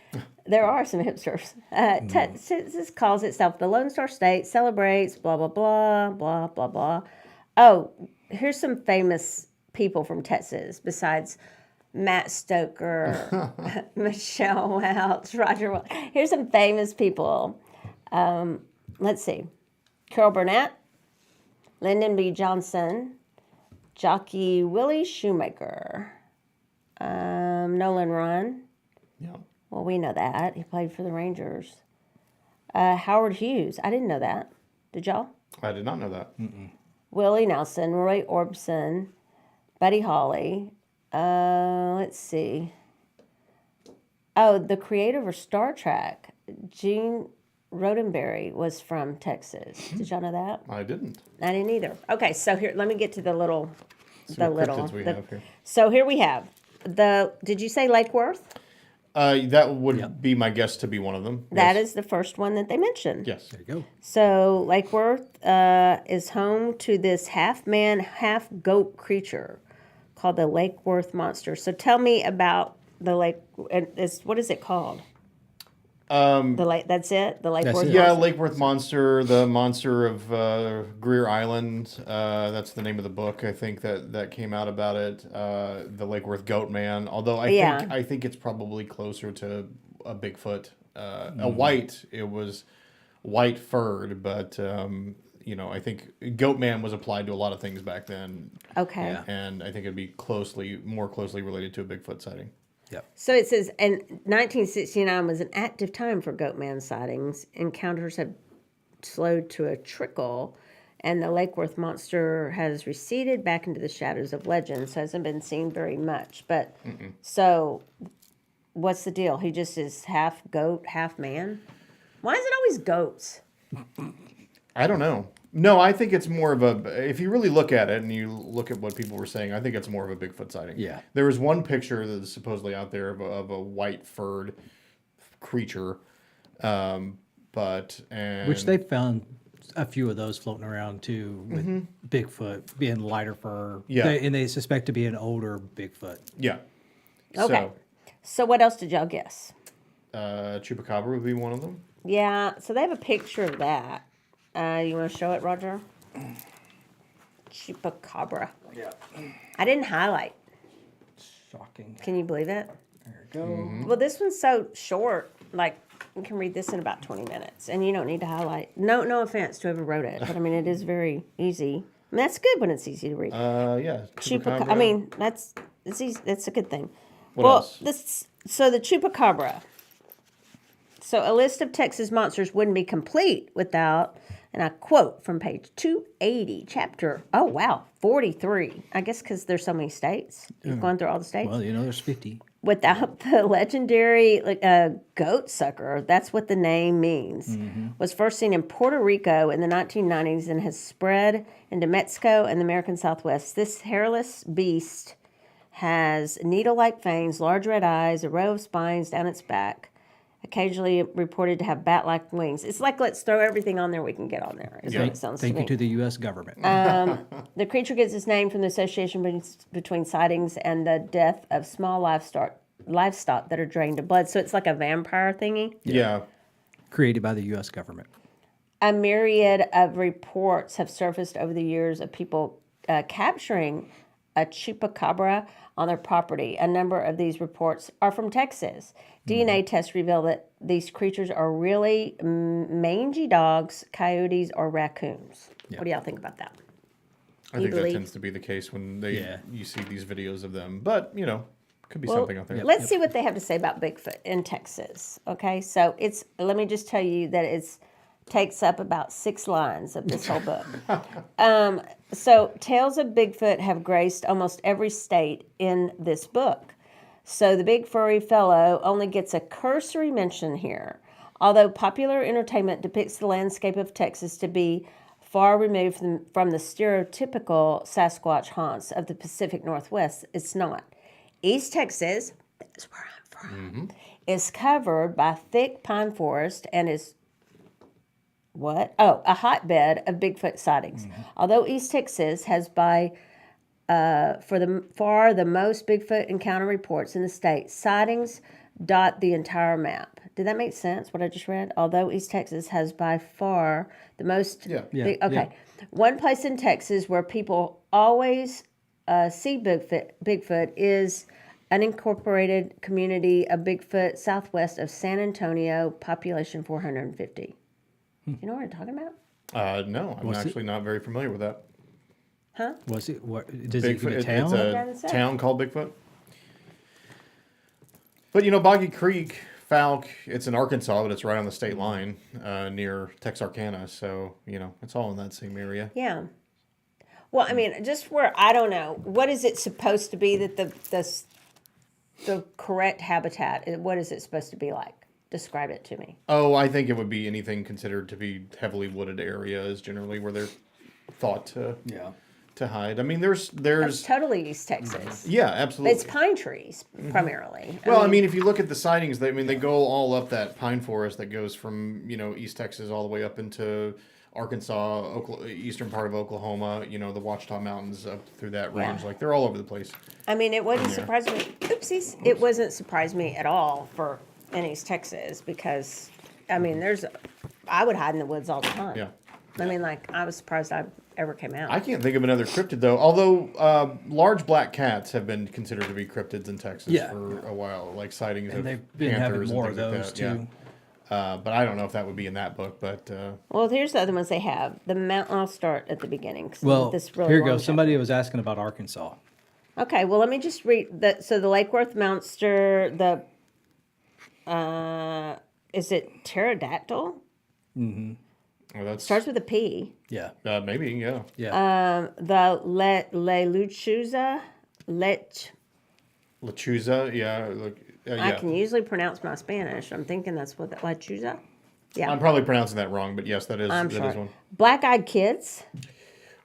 There are some hipsters. Texas calls itself the Lone Star State, celebrates blah, blah, blah, blah, blah, blah. Oh, here's some famous people from Texas besides Matt Stoker, Michelle Welch, Roger Welch. Here's some famous people. Let's see. Carol Burnett, Lyndon B. Johnson, Jockey Willie Shoemaker, Nolan Run. Yeah. Well, we know that. He played for the Rangers. Howard Hughes. I didn't know that. Did y'all? I did not know that. Willie Nelson, Roy Orbison, Buddy Holly. Let's see. Oh, the creator of Star Trek, Gene Roddenberry, was from Texas. Did y'all know that? I didn't. I didn't either. Okay, so here, let me get to the little, See what cryptids we have here. So here we have did you say Lake Worth? That would be my guess to be one of them. That Yes. is the first one that they mentioned. Yes. There you go. So Lake Worth is home to this half-man, half-goat creature called the Lake Worth monster. So tell me about the lake. What is it called? The lake. That's it. The Lake That's Worth. it. Yeah, monster? Lake Worth monster, the monster of Greer Island. That's the name of the book. I think that came out about it. The Lake Worth Goat Man. Although I think it's probably closer to a Bigfoot. A white. It was white furred, but I think Goat Man was applied to a lot of things back then. Okay. Yeah. And I think it'd be more closely related to a Bigfoot sighting. Yep. So it says, and 1969 was an active time for goat man sightings. Encounters have slowed to a trickle, and the Lake Worth monster has receded back into the shadows of legend, so hasn't been seen very much. But so, what's the deal? He just is half goat, half man. Why is it always goats? I don't know. No, I think it's more of if you really look at it and you look at what people were saying, I think it's more of a Bigfoot sighting. Yeah. There was one picture that is supposedly out there of a white furred creature, Which they found a few of those floating around too, with Bigfoot being lighter fur. Yeah. And they suspect to be an older Bigfoot. Yeah. Okay. So what else did y'all guess? Chupacabra would be one of them. Yeah, so they have a picture of that. You want to show it, Roger? Chupacabra. Yeah. I didn't highlight. Shocking. Can you believe it? There you go. Well, this one's so short. Like, you can read this in about 20 minutes, and you don't need to highlight. No offense to whoever wrote it, but I mean, it is very easy. I mean, that's good when it's easy to read. Yeah. Chupacabra. I mean, it's easy. That's a good thing. What well, else? So the Chupacabra. So a list of Texas monsters wouldn't be complete without And I quote from page 280, chapter, 43. I guess because there's so many states. You've gone through all the states. Well, there's 50. Without the legendary goat sucker, that's what the name means, was first seen in Puerto Rico in the 1990s and has spread into Mexico and the American Southwest. This hairless beast has needle-like fangs, large red eyes, a row of spines down its back, occasionally reported to have bat-like wings. It's like, let's throw everything on there we can get on there, is what it sounds to me. Thank you to the U.S. government. The creature gets its name from the association between sightings and the death of small livestock that are drained of blood. So it's like a vampire thingy. Yeah. Created by the U.S. government. A myriad of reports have surfaced over the years of people capturing a chupacabra on their property. A number of these reports are from Texas. DNA tests reveal that these creatures are really mangy dogs, coyotes, or raccoons. What do y'all think about that? I think that tends to be the case when you see these videos of them. But, could be something out there. Let's see what they have to say about Bigfoot in Texas. Okay, so let me just tell you that it's takes up about 6 lines of this whole book. So tales of Bigfoot have graced almost every state in this book. So the big furry fellow only gets a cursory mention here. Although popular entertainment depicts the landscape of Texas to be far removed from the stereotypical Sasquatch haunts of the Pacific Northwest, it's not. East Texas, that's where I'm from, is covered by thick pine forest and is a hotbed of Bigfoot sightings. Although East Texas has by far the most Bigfoot encounter reports in the state, sightings dot the entire map. Did that make sense, what I just read? Although East Texas has by far the most... One place in Texas where people always see Bigfoot is an unincorporated community of Bigfoot southwest of San Antonio, population 450. You know what I'm talking about? No, I'm actually not very familiar with that. Huh? Was it? What, does it Bigfoot, a town? it's a town called Bigfoot. But, Boggy Creek, Falk, it's in Arkansas, but it's right on the state line near Texarkana. So, it's all in that same area. Yeah. Well, I mean, just where, I don't know, what is it supposed to be that the correct habitat, what is it supposed to be like? Describe it to me. Oh, I think it would be anything considered to be heavily wooded areas, generally where they're thought to hide. I mean, there's That's totally East Texas. Yeah, absolutely. It's pine trees primarily. Well, I mean, if you look at the sightings, they go all up that pine forest that goes from East Texas all the way up into Arkansas, eastern part of Oklahoma. The Ouachita Mountains up through that range. Like they're all over the place. I mean, it wouldn't surprise me. Oopsies! It wasn't surprise me at all in East Texas because, I mean, I would hide in the woods all the time. Yeah. I mean, I was surprised I ever came out. I can't think of another cryptid though. Although large black cats have been considered to be cryptids in Texas for a while, like sightings of they've been having panthers more and of things those like that. too. Yeah. But I don't know if that would be in that book. But Well, here's the other ones they have. The mountain. I'll start at the beginning. Well, this really here you long go. Somebody chapter. was asking about Arkansas. Okay, well, let me just read that. So the Lake Worth monster, is it pterodactyl? well, that Starts with a P. Yeah. maybe, yeah. Yeah. The Lechuza, Lechuza, yeah. Look, yeah. I can usually pronounce my Spanish. I'm thinking that's what Lechuza. Yeah, I'm probably pronouncing that wrong, but yes, that is one. Black-eyed kids.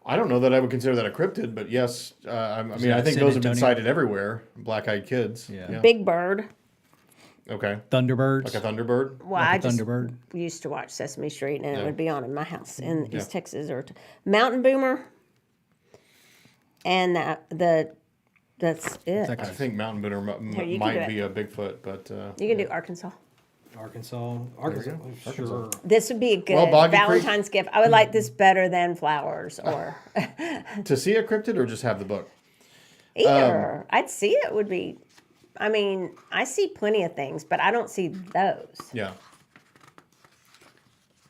I don't know that I would consider that a cryptid, but yes, I mean, I think San those have been Antonio? sighted everywhere. Black-eyed kids. Yeah. Big Bird. Okay. Thunderbirds. Like a thunderbird. Well, Like I a just Thunderbird. used to watch Sesame Street, and it would be on in my house in Yeah. East Texas, or Mountain Boomer, and that's it. Like I think Mountain Boomer Here, you can do might it. be a Bigfoot, but You can do Arkansas. Arkansas. Sure. This would be a good Well, Boggy Creek- Valentine's gift. I would like this better than flowers or to see a cryptid or just have the book. either. I'd see it would be. I mean, I see plenty of things, but I don't see those. Yeah.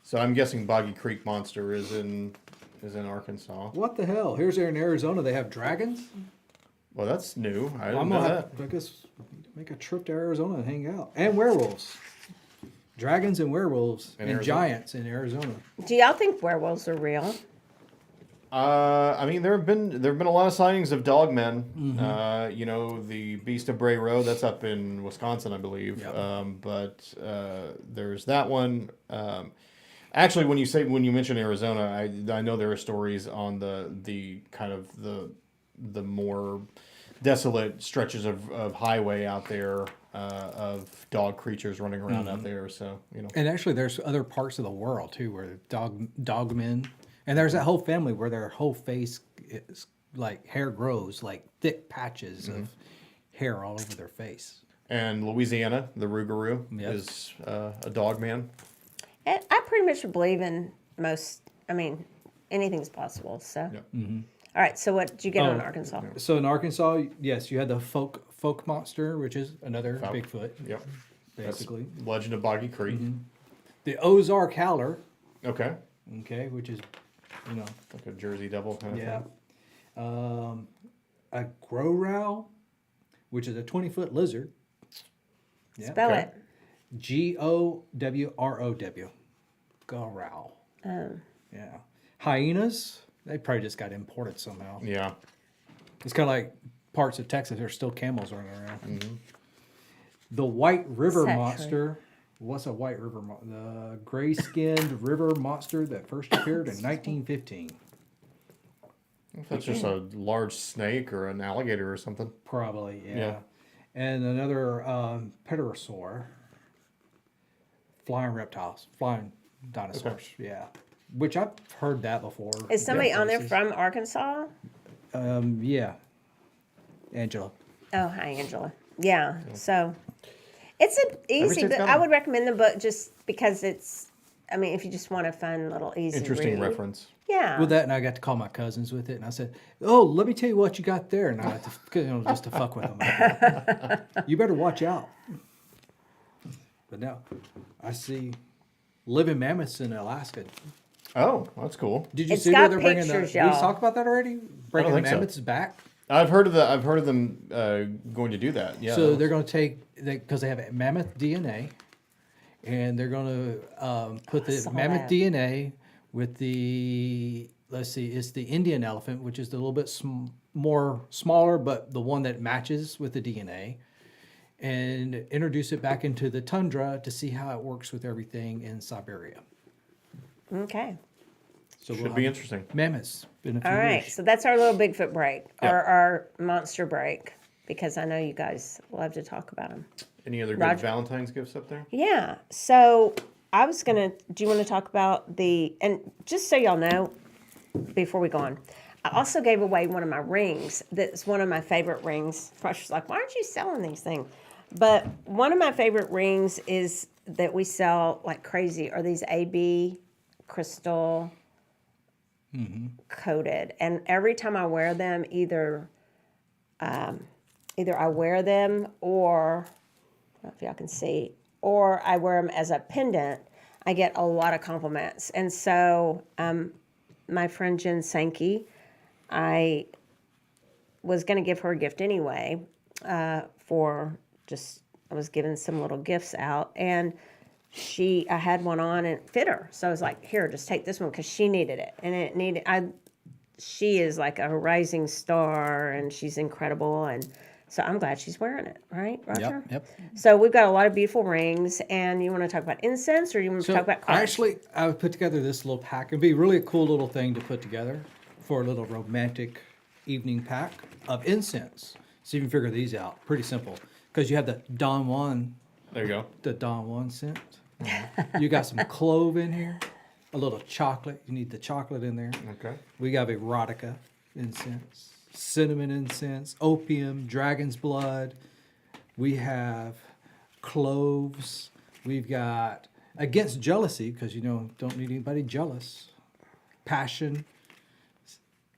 So I'm guessing Boggy Creek Monster is in Arkansas. What the hell? Here's there in Arizona. They have dragons. Well, that's new. I didn't I'm know gonna that. I guess make a trip to Arizona and hang out. And werewolves. Dragons and werewolves In and Arizona. giants in Arizona. Do y'all think werewolves are real? I mean, there have been a lot of sightings of dogmen. Mm-hmm. You know, the Beast of Bray Road, that's up in Wisconsin, I believe. Yep. But there's that one. Actually, when you mention Arizona, I know there are stories on the kind of the more desolate stretches of highway out there of dog creatures running around out there. So you know, And actually, there's other parts of the world too where dogmen, and there's that whole family where their whole face is like hair grows, like thick patches of hair all over their face. and Louisiana, the Rougarou Yep. is a dog man. I pretty much believe in most. I mean, anything's possible. So, Yep. all right. So, what did you get on Oh. Arkansas? So in Arkansas, yes, you had the folk monster, which is another Falcon. Bigfoot, Yep. basically. That's Legend of Boggy Creek. The Ozark Howler, Okay. okay, which is, you know, Like a Jersey Devil kind of yeah. thing. A Growrow, which is a 20-foot lizard. Yeah. Spell Okay. it. Gowrow. Gowrow. Yeah. Hyenas, they probably just got imported somehow. Yeah. It's kind of like parts of Texas, there's still camels running around. The White River Is that Monster. What's a White River Monster? The gray-skinned river monster that first appeared in 1915. That's just a large snake or an alligator or something. Probably, yeah. Yeah. And another pterosaur. Flying reptiles, flying dinosaurs, yeah. Which I've heard that before. Is somebody on there places. from Arkansas? Yeah. Angela. Oh, hi, Angela. Yeah. So, it's an easy state's book. got I them. would recommend the book just because it's. I mean, if you just want a fun little easy Interesting read. reference. Yeah. With that, and I got to call my cousins with it, and I said, "Oh, let me tell you what you got there," and I got to, just to fuck with them. You better watch out. But now, I see living mammoths in Alaska. Oh, that's cool. Did you It's see where got they're bringing the? pictures, Did we y'all. talk about that already? Bringing the think so. mammoths back. I've heard of them going to do that. Yeah. So they're going to take because they have mammoth DNA, and they're going to put the saw mammoth that. DNA with the it's the Indian elephant, which is a little bit more smaller, but the one that matches with the DNA, and introduce it back into the tundra to see how it works with everything in Siberia. Okay. So Should be interesting. mammoths in a few All right. years. So that's our little Bigfoot break, Yeah. or our monster break, because I know you guys love to talk about them. Any other good Roger. Valentine's gifts up there? Yeah. So I was gonna. Do you want to talk about and just so y'all know, before we go on, I also gave away one of my rings. That's one of my favorite rings. Rush was like, "Why aren't you selling these things?" But one of my favorite rings is that we sell like crazy are these AB crystal coated, and every time I wear them, either I wear them or I don't know if y'all can see, or I wear them as a pendant, I get a lot of compliments. And so my friend Jen Sankey, I was going to give her a gift anyway for just, I was giving some little gifts out. And I had one on and it fit her. So I was like, here, just take this one because she needed it. And she is like a rising star and she's incredible. And so I'm glad she's wearing it, right, Roger? Yep. So we've got a lot of beautiful rings, and you want to talk about incense, or you want to So talk about cards? I would put together this little pack. It'd be really a cool little thing to put together for a little romantic evening pack of incense. So you can figure these out. Pretty simple. Because you have the Don Juan, There you go. the Don Juan scent. You got some clove in here, a little chocolate. You need the chocolate in there. Okay. We got erotica incense, cinnamon incense, opium, dragon's blood. We have cloves. We've got against jealousy, because don't need anybody jealous. Passion.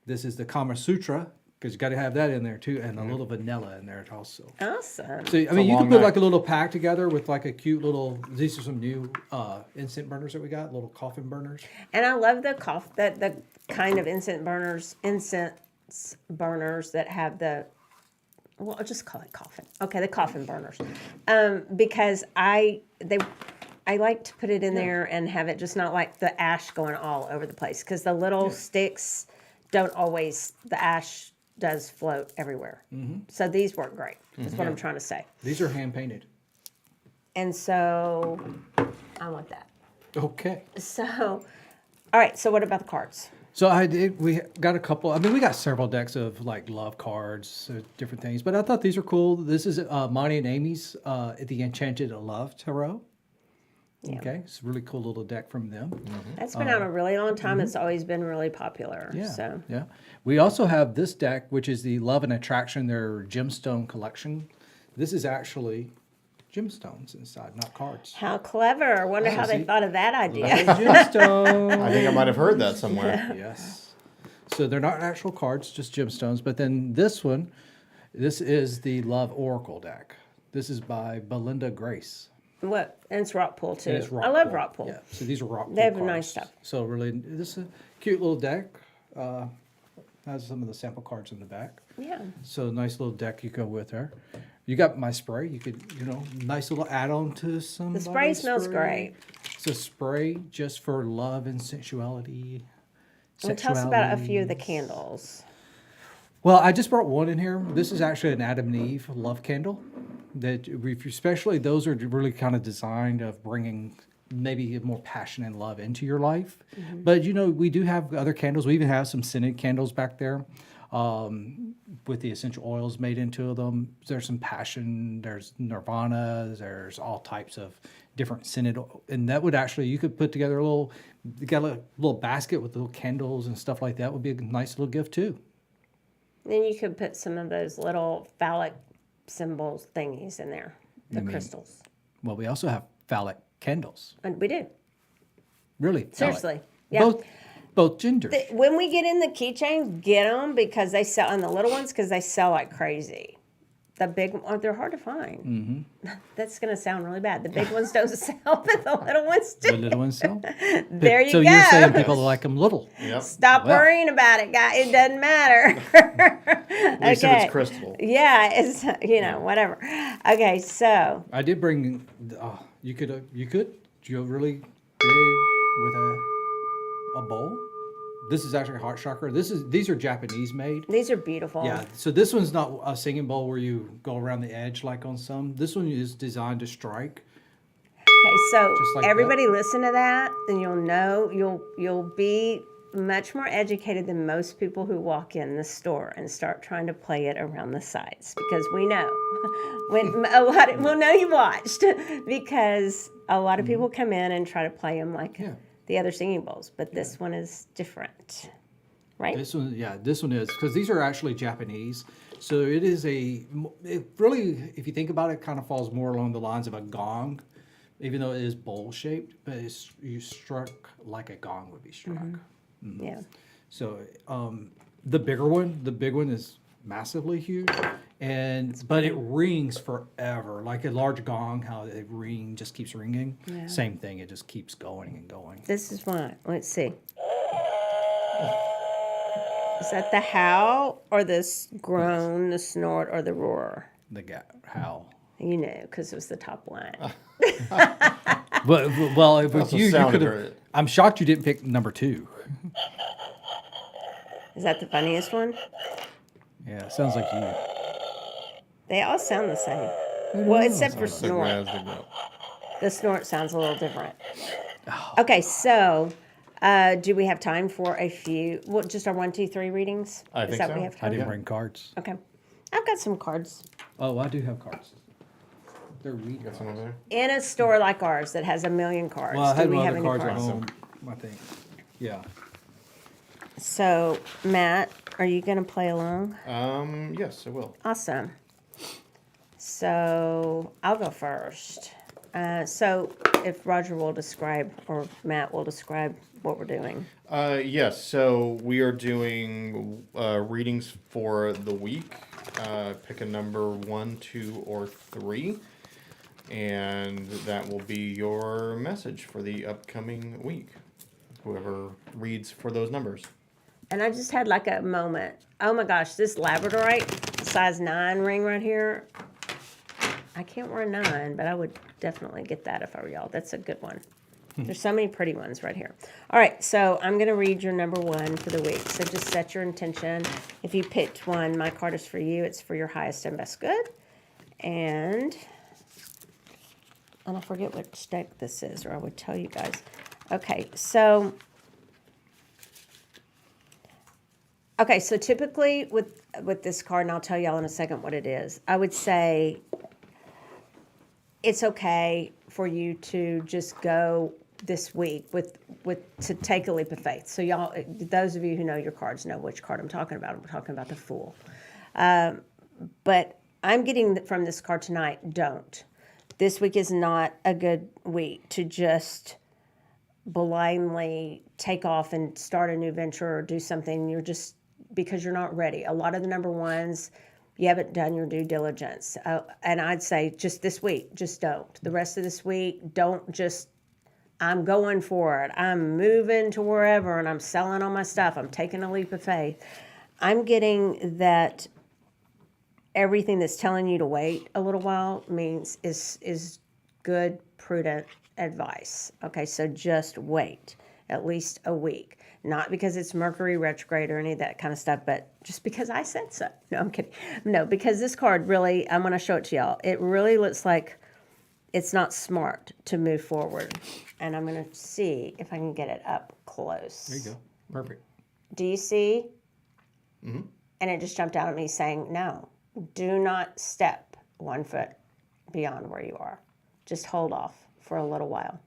This is the Kama Sutra, because you got to have that in there too, and a little vanilla in there also. Awesome. So I mean, you long can put night. like a little pack together with like a cute little. These are some new incense burners that we got, little coffin burners. And I love the kind of incense burners that have the, well, I'll just call it coffin. Okay, the coffin burners, because I like to put it in there and have it just not like the ash going all over the place, because the little sticks don't always, the ash does float everywhere. So these work great. That's what I'm trying to say. These are hand painted. And so I want that. Okay. So, all right. So what about the cards? So we got a couple. I mean, we got several decks of like love cards, different things. But I thought these are cool. This is Monty and Amy's The Enchanted Love Tarot. Yeah. Okay, it's a really cool little deck from them. That's been out a really long time. It's always been really popular. Yeah, So yeah. We also have this deck, which is the Love and Attraction, their gemstone collection. This is actually gemstones inside, not cards. how clever. I wonder how they see. thought of that idea. Gemstone. I think I might have heard that somewhere. Yes. So they're not actual cards, just gemstones. But then this one, this is the Love Oracle deck. This is by Belinda Grace. What? And it's rock pool too. And it's I love rock pool. Yeah. So these are rock pool They have cards. nice stuff. So really, this is a cute little deck. Has some of the sample cards in the back. Yeah. So nice little deck you go with her. You got my spray. You could, nice little add-on to some. The spray smells great. It's a spray just for love and sensuality. Well, tell us about a few of the candles. Well, I just brought one in here. This is actually an Adam and Eve love candle. Especially those are really kind of designed of bringing maybe more passion and love into your life. But we do have other candles. We even have some scented candles back there with the essential oils made into them. There's some passion. There's nirvana. There's all types of different scented. And that would actually, you could put together a little basket with little candles and stuff like that. Would be a nice little gift too. Then you could put some of those little phallic symbols thingies in there, the crystals. Well, we also have phallic candles. And we do. Really? phallic. Seriously. Yeah. Both genders. When we get in the keychains, get them because they sell, and the little ones because they sell like crazy. The big ones, they're hard to find. That's going to sound really bad. The big ones don't sell, but the little ones do. The little ones sell. There you so go. you're saying people like them little. Yep. Stop Well. worrying about it, guys. It doesn't matter. At least if it's crystal. Yeah, it's whatever. Okay, so I did bring. You could. You really big with a bowl. This is actually a heart chakra. These are Japanese made. these are beautiful. Yeah. So this one's not a singing bowl where you go around the edge like on some. This one is designed to strike. Okay, so Just like everybody listen to that, and you'll know you'll be much more educated than most people who walk in the store and start trying to play it around the sides, because we know when we'll know you watched, because a lot of people come in and try to play them like the other singing bowls, but this one is different, right? This one is, because these are actually Japanese. So it is it really, if you think about it, kind of falls more along the lines of a gong, even though it is bowl shaped, but you struck like a gong would be struck. Yeah. So the big one is massively huge, but it rings forever, like a large gong. How it just keeps ringing. Yeah. Same thing. It just keeps going and going. This is one. Let's see. Is that the howl or the groan, the snort, or the roar? The howl. You know, because it was the top line. Well, if it was Also you sounded could have. right. I'm shocked you didn't pick number 2. Is that the funniest one? Yeah, it sounds like you. They all sound the same. Well, except for It's like snort. raspberry. The snort sounds a little different. Okay, so do we have time for a few? Well, just our 1, 2, 3 readings? I Is think that so. we have I time? didn't for? bring cards. Okay, I've got some cards. Oh, I do have cards. They're read Got some over there? In a store like ours that has 1 million cards, Well, I do had we my have other any cards at cards? home, I think. Yeah. So, Matt, are you going to play along? Yes, I will. Awesome. So, I'll go first. So, if Roger will describe, or Matt will describe what we're doing. Yes, so we are doing readings for the week. Pick a number 1, 2, or 3. And that will be your message for the upcoming week. Whoever reads for those numbers. And I just had like a moment. Oh my gosh, this labradorite size 9 ring right here. I can't wear 9, but I would definitely get that if I were y'all. That's a good one. There's so many pretty ones right here. All right, so I'm going to read your number 1 for the week. So just set your intention. If you picked one, my card is for you. It's for your highest and best good. And I forget which deck this is, or I would tell you guys. Okay, so typically with this card, and I'll tell y'all in a second what it is, I would say it's okay for you to just go this week to take a leap of faith. So y'all, those of you who know your cards know which card I'm talking about. I'm talking about the Fool. But I'm getting from this card tonight, don't. This week is not a good week to just blindly take off and start a new venture or do something because you're not ready. A lot of the number 1s, you haven't done your due diligence. And I'd say just this week, just don't. The rest of this week, don't just, I'm going for it. I'm moving to wherever and I'm selling all my stuff. I'm taking a leap of faith. I'm getting that everything that's telling you to wait a little while is good, prudent advice. Okay, so just wait at least a week. Not because it's Mercury retrograde or any of that kind of stuff, but just because I said so. No, I'm kidding. No, because this card really, I'm going to show it to y'all. It really looks like it's not smart to move forward. And I'm going to see if I can get it up close. There you go. Perfect. Do you see? Mm-hmm. And it just jumped out at me saying, no, do not step 1 foot beyond where you are. Just hold off for a little while.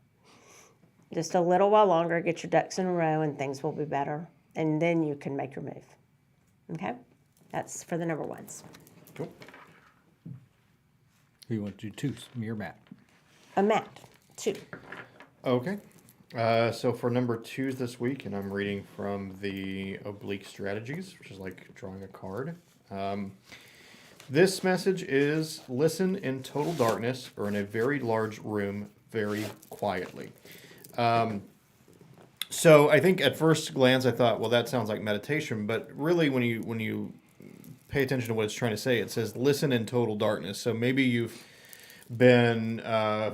Just a little while longer, get your ducks in a row, and things will be better. And then you can make your move. Okay? That's for the number 1s. Cool. Who you want to do 2s? Me or Matt? A Matt, 2. Okay. So for number 2s this week, and I'm reading from the Oblique Strategies, which is like drawing a card. This message is listen in total darkness or in a very large room very quietly. So I think at first glance I thought, well, that sounds like meditation, but really when you pay attention to what it's trying to say, it says listen in total darkness. So maybe you've been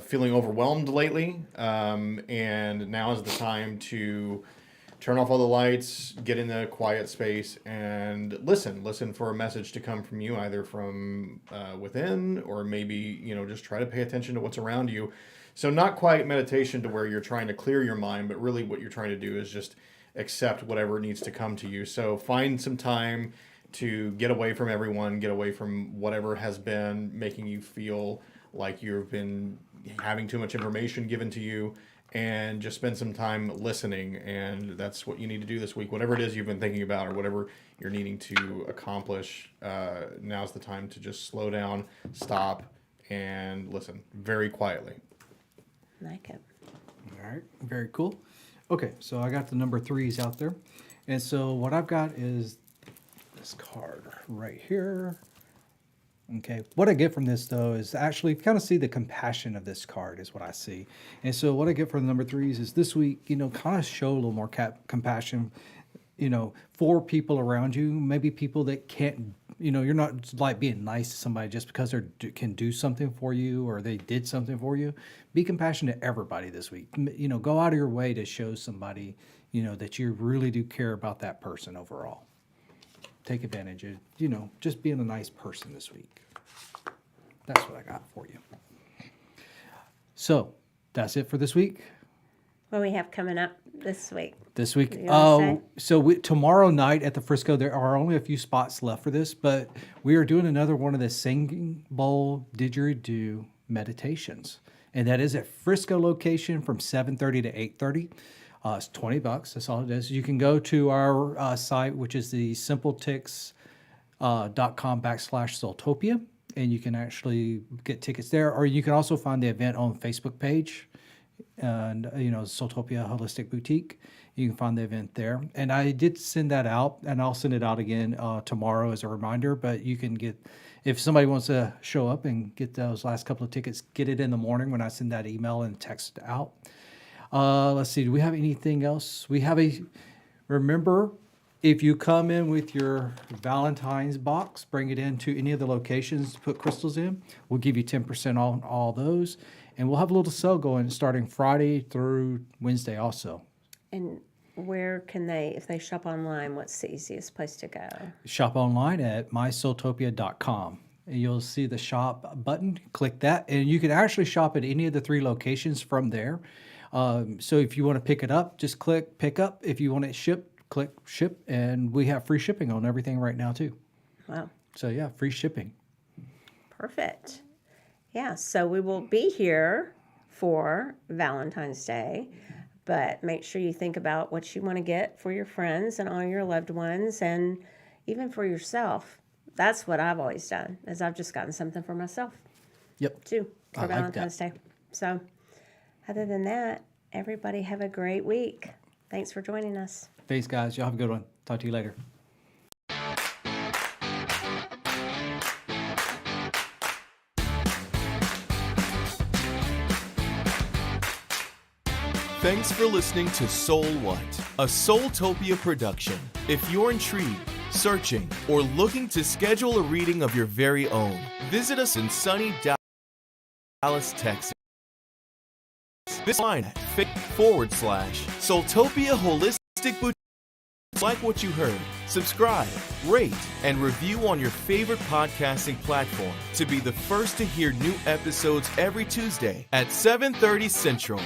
feeling overwhelmed lately, and now is the time to turn off all the lights, get in a quiet space, and listen for a message to come from you, either from within, or maybe just try to pay attention to what's around you. So not quite meditation to where you're trying to clear your mind, but really what you're trying to do is just accept whatever needs to come to you. So find some time to get away from everyone, get away from whatever has been making you feel like you've been having too much information given to you, and just spend some time listening. And that's what you need to do this week. Whatever it is you've been thinking about or whatever you're needing to accomplish, now's the time to just slow down, stop, and listen very quietly. Like it. All right, very cool. Okay, so I got the number 3s out there. And so what I've got is this card right here. Okay, what I get from this though is actually kind of see the compassion of this card is what I see. And so what I get from the number 3s is this week, kind of show a little more compassion, for people around you, maybe people that can't, you're not like being nice to somebody just because they can do something for you or they did something for you. Be compassionate to everybody this week. Go out of your way to show somebody, that you really do care about that person overall. Take advantage of, just being a nice person this week. That's what I got for you. So that's it for this week. What do we have coming up this week? This week, You wanna say? Tomorrow night at the Frisco, there are only a few spots left for this, but we are doing another one of the Singing Bowl Didgeridoo meditations, and that is at Frisco location from 7:30 to 8:30. It's $20. That's all it is. You can go to our site, which is the simpletix.com/SoulTopia, and you can actually get tickets there, or you can also find the event on Facebook page, and SoulTopia Holistic Boutique. You can find the event there, and I did send that out, and I'll send it out again tomorrow as a reminder. But you can get, if somebody wants to show up and get those last couple of tickets, get it in the morning when I send that email and text out. Let's see, do we have anything else? Remember If you come in with your Valentine's box, bring it into any of the locations to put crystals in, we'll give you 10% on all those. And we'll have a little sale going starting Friday through Wednesday also. And where can they, if they shop online, what's the easiest place to go? Shop online at mysoultopia.com. And you'll see the shop button. Click that, and you can actually shop at any of the 3 locations from there. So if you want to pick it up, just click pick up. If you want it shipped, click ship, and we have free shipping on everything right now too. Wow. So yeah, free shipping. Perfect. Yeah, so we will be here for Valentine's Day, but make sure you think about what you want to get for your friends and all your loved ones, and even for yourself. That's what I've always done, is I've just gotten something for myself Yep. too for I like Valentine's Day. So other than that, everybody have a great week. Thanks for joining us. Thanks, guys. Y'all have a good one. Talk to you later. Thanks for listening to SoulWhat, a SoulTopia production. If you're intrigued, searching, or looking to schedule a reading of your very own, visit us in sunny Dallas, Texas. This line at /SoulTopia Holistic Boutique. Like what you heard, subscribe, rate, and review on your favorite podcasting platform to be the first to hear new episodes every Tuesday at 7:30 Central.